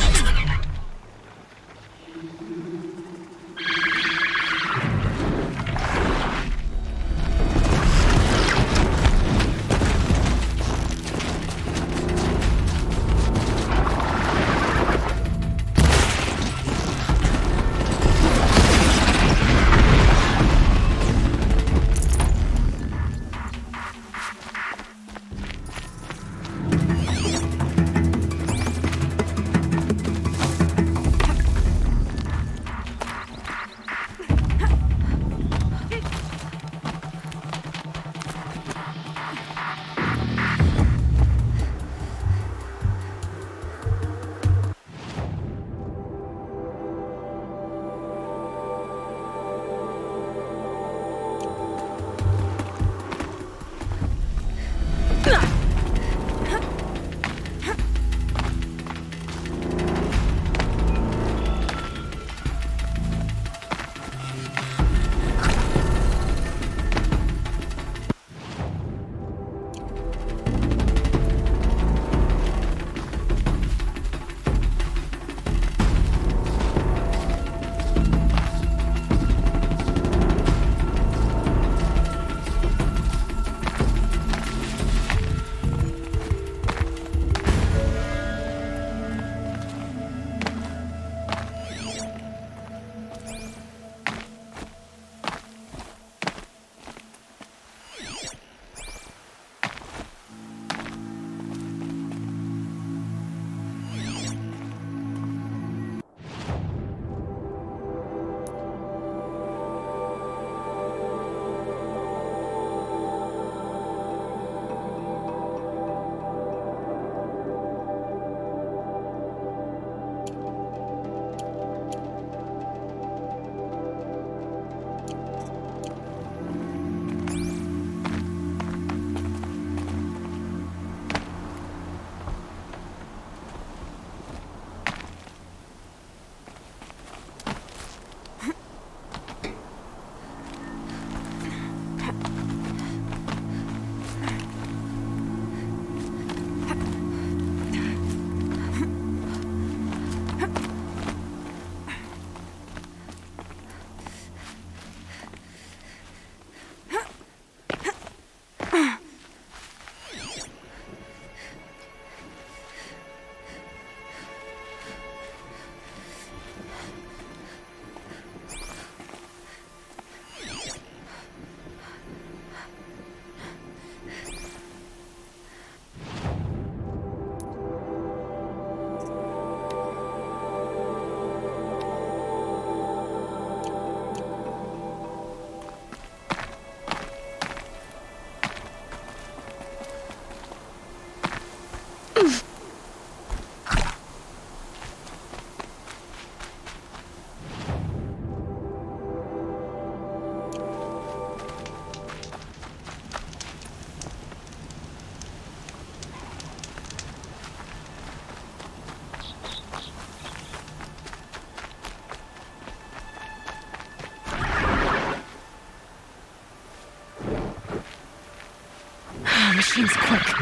Machine's quick.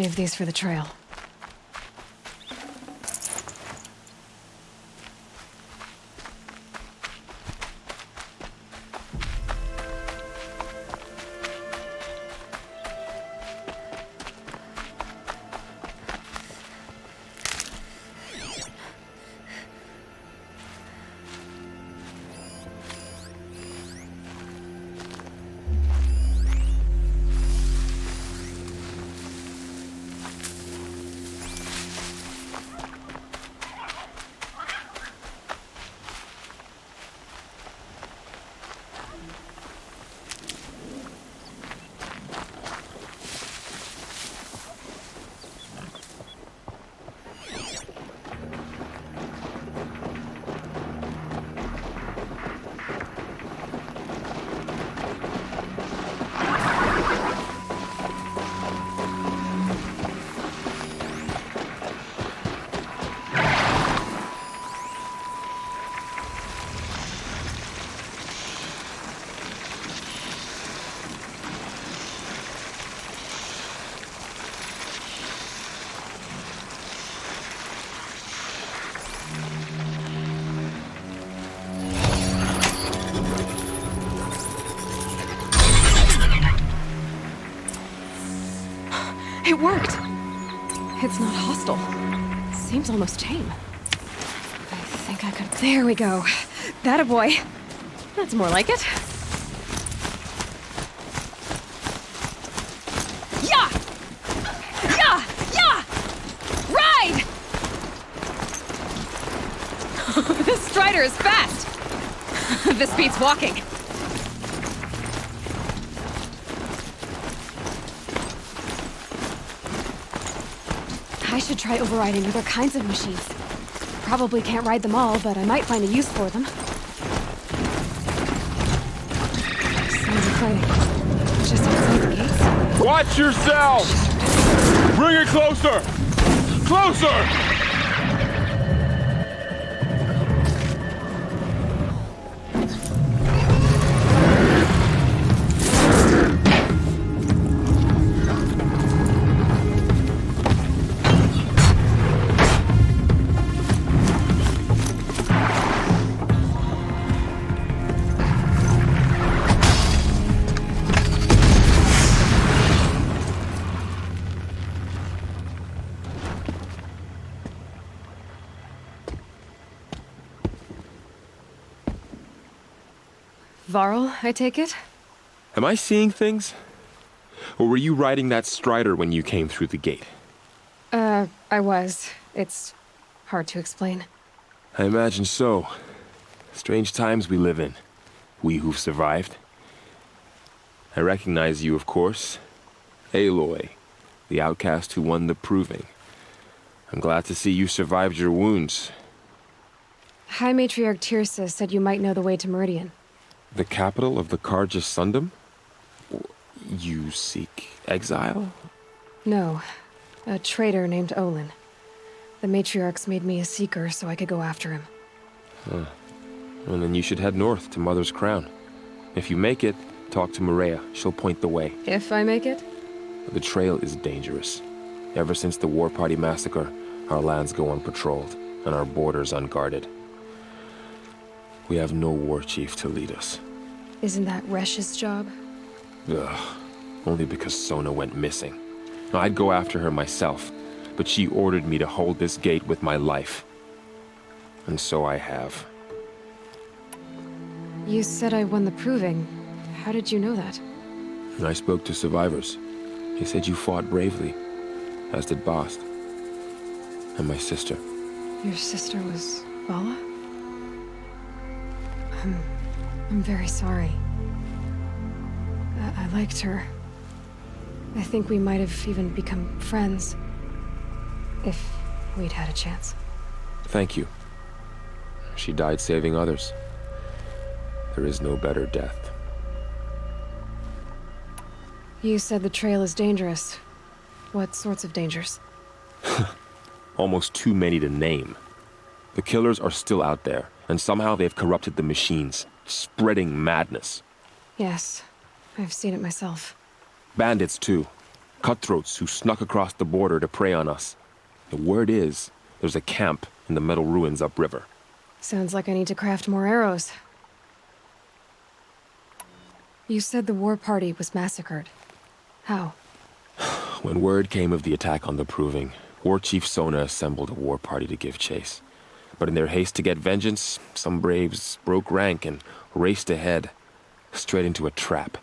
save these for the trail. It worked! It's not hostile. Seems almost tame. I think I could... There we go. That a boy. That's more like it. Yeah! Yeah! Yeah! Ride! This Strider is fast! This beats walking. I should try overriding other kinds of machines. Probably can't ride them all, but I might find a use for them. Sounds of fighting. Just outside the gates.
Watch yourself! Bring it closer! Closer!
Varl, I take it?
Am I seeing things? Or were you riding that Strider when you came through the gate?
I was. It's hard to explain.
I imagine so. Strange times we live in. We who've survived. I recognize you, of course. Aloy, the outcast who won the proving. I'm glad to see you survived your wounds.
High Matriarch Tirsa said you might know the way to Meridian.
The capital of the Carja Sundom? You seek exile?
No. A traitor named Olin. The Matriarchs made me a seeker so I could go after him.
Huh. Well, then you should head north to Mother's Crown. If you make it, talk to Maria. She'll point the way.
If I make it?
The trail is dangerous. Ever since the War Party massacre, our lands go unpatrolled, and our borders unguarded. We have no war chief to lead us.
Isn't that Resh's job?
Ugh. Only because Sona went missing. I'd go after her myself, but she ordered me to hold this gate with my life. And so I have.
You said I won the proving. How did you know that?
I spoke to survivors. They said you fought bravely, as did Bast. And my sister.
Your sister was Vala? I'm very sorry. I liked her. I think we might have even become friends. If we'd had a chance.
Thank you. She died saving others. There is no better death.
You said the trail is dangerous. What sorts of dangers?
Almost too many to name. The killers are still out there, and somehow they've corrupted the machines, spreading madness.
Yes, I've seen it myself.
Bandits, too. Cutthroats who snuck across the border to prey on us. The word is, there's a camp in the metal ruins upriver.
Sounds like I need to craft more arrows. You said the war party was massacred. How?
When word came of the attack on the Proving, War Chief Sona assembled a war party to give chase. But in their haste to get vengeance, some braves broke rank and raced ahead, straight into a trap.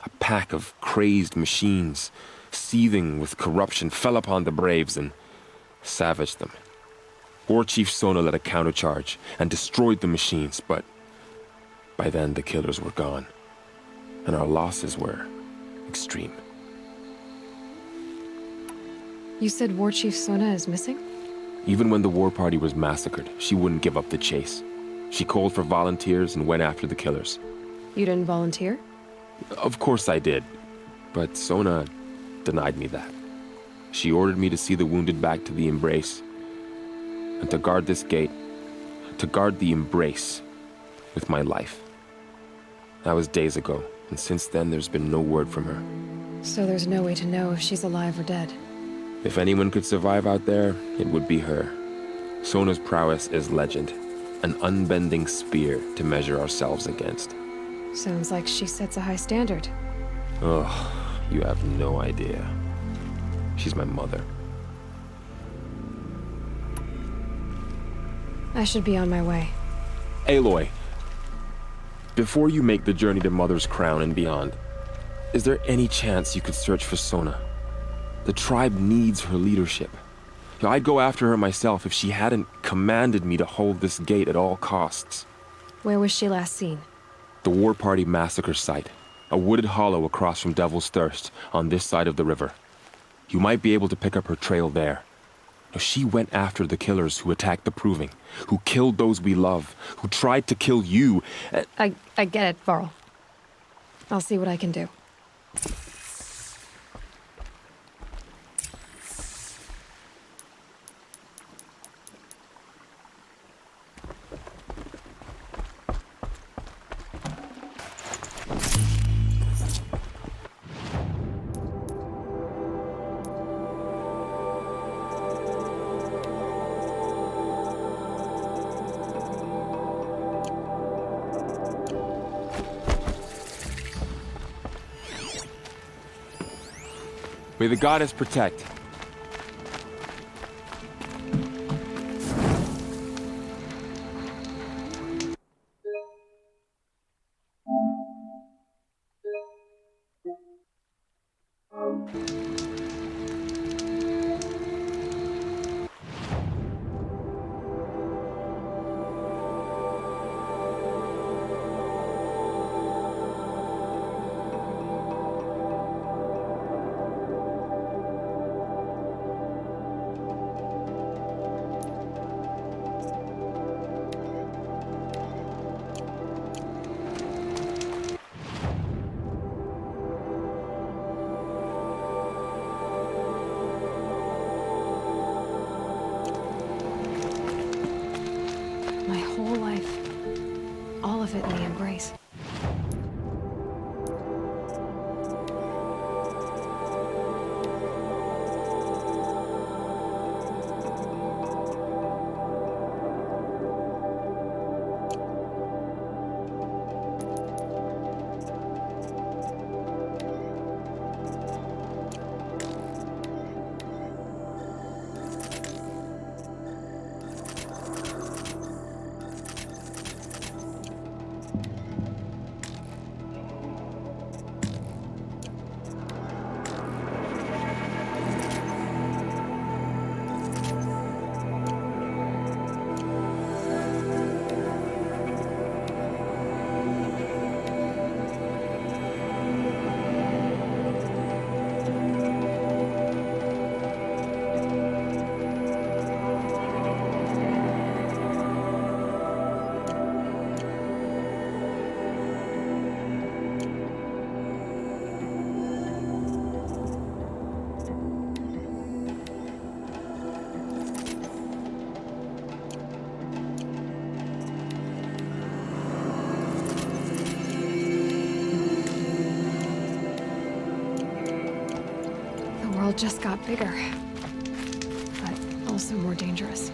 A pack of crazed machines, seething with corruption, fell upon the braves and savaged them. War Chief Sona led a countercharge and destroyed the machines, but by then the killers were gone, and our losses were extreme.
You said War Chief Sona is missing?
Even when the war party was massacred, she wouldn't give up the chase. She called for volunteers and went after the killers.
You didn't volunteer?
Of course I did, but Sona denied me that. She ordered me to see the wounded back to the Embrace, and to guard this gate, to guard the Embrace with my life. That was days ago, and since then there's been no word from her.
So there's no way to know if she's alive or dead.
If anyone could survive out there, it would be her. Sona's prowess is legend, an unbending spear to measure ourselves against.
Sounds like she sets a high standard.
Oh, you have no idea. She's my mother.
I should be on my way.
Aloy, before you make the journey to Mother's Crown and beyond, is there any chance you could search for Sona? The tribe needs her leadership. I'd go after her myself if she hadn't commanded me to hold this gate at all costs.
Where was she last seen?
The War Party massacre site. A wooded hollow across from Devil's Thirst, on this side of the river. You might be able to pick up her trail there. She went after the killers who attacked the Proving, who killed those we love, who tried to kill you.
I get it, Varl. I'll see what I can do.
May the goddess protect. My whole life. All of it in the Embrace.
just got bigger. But also more dangerous.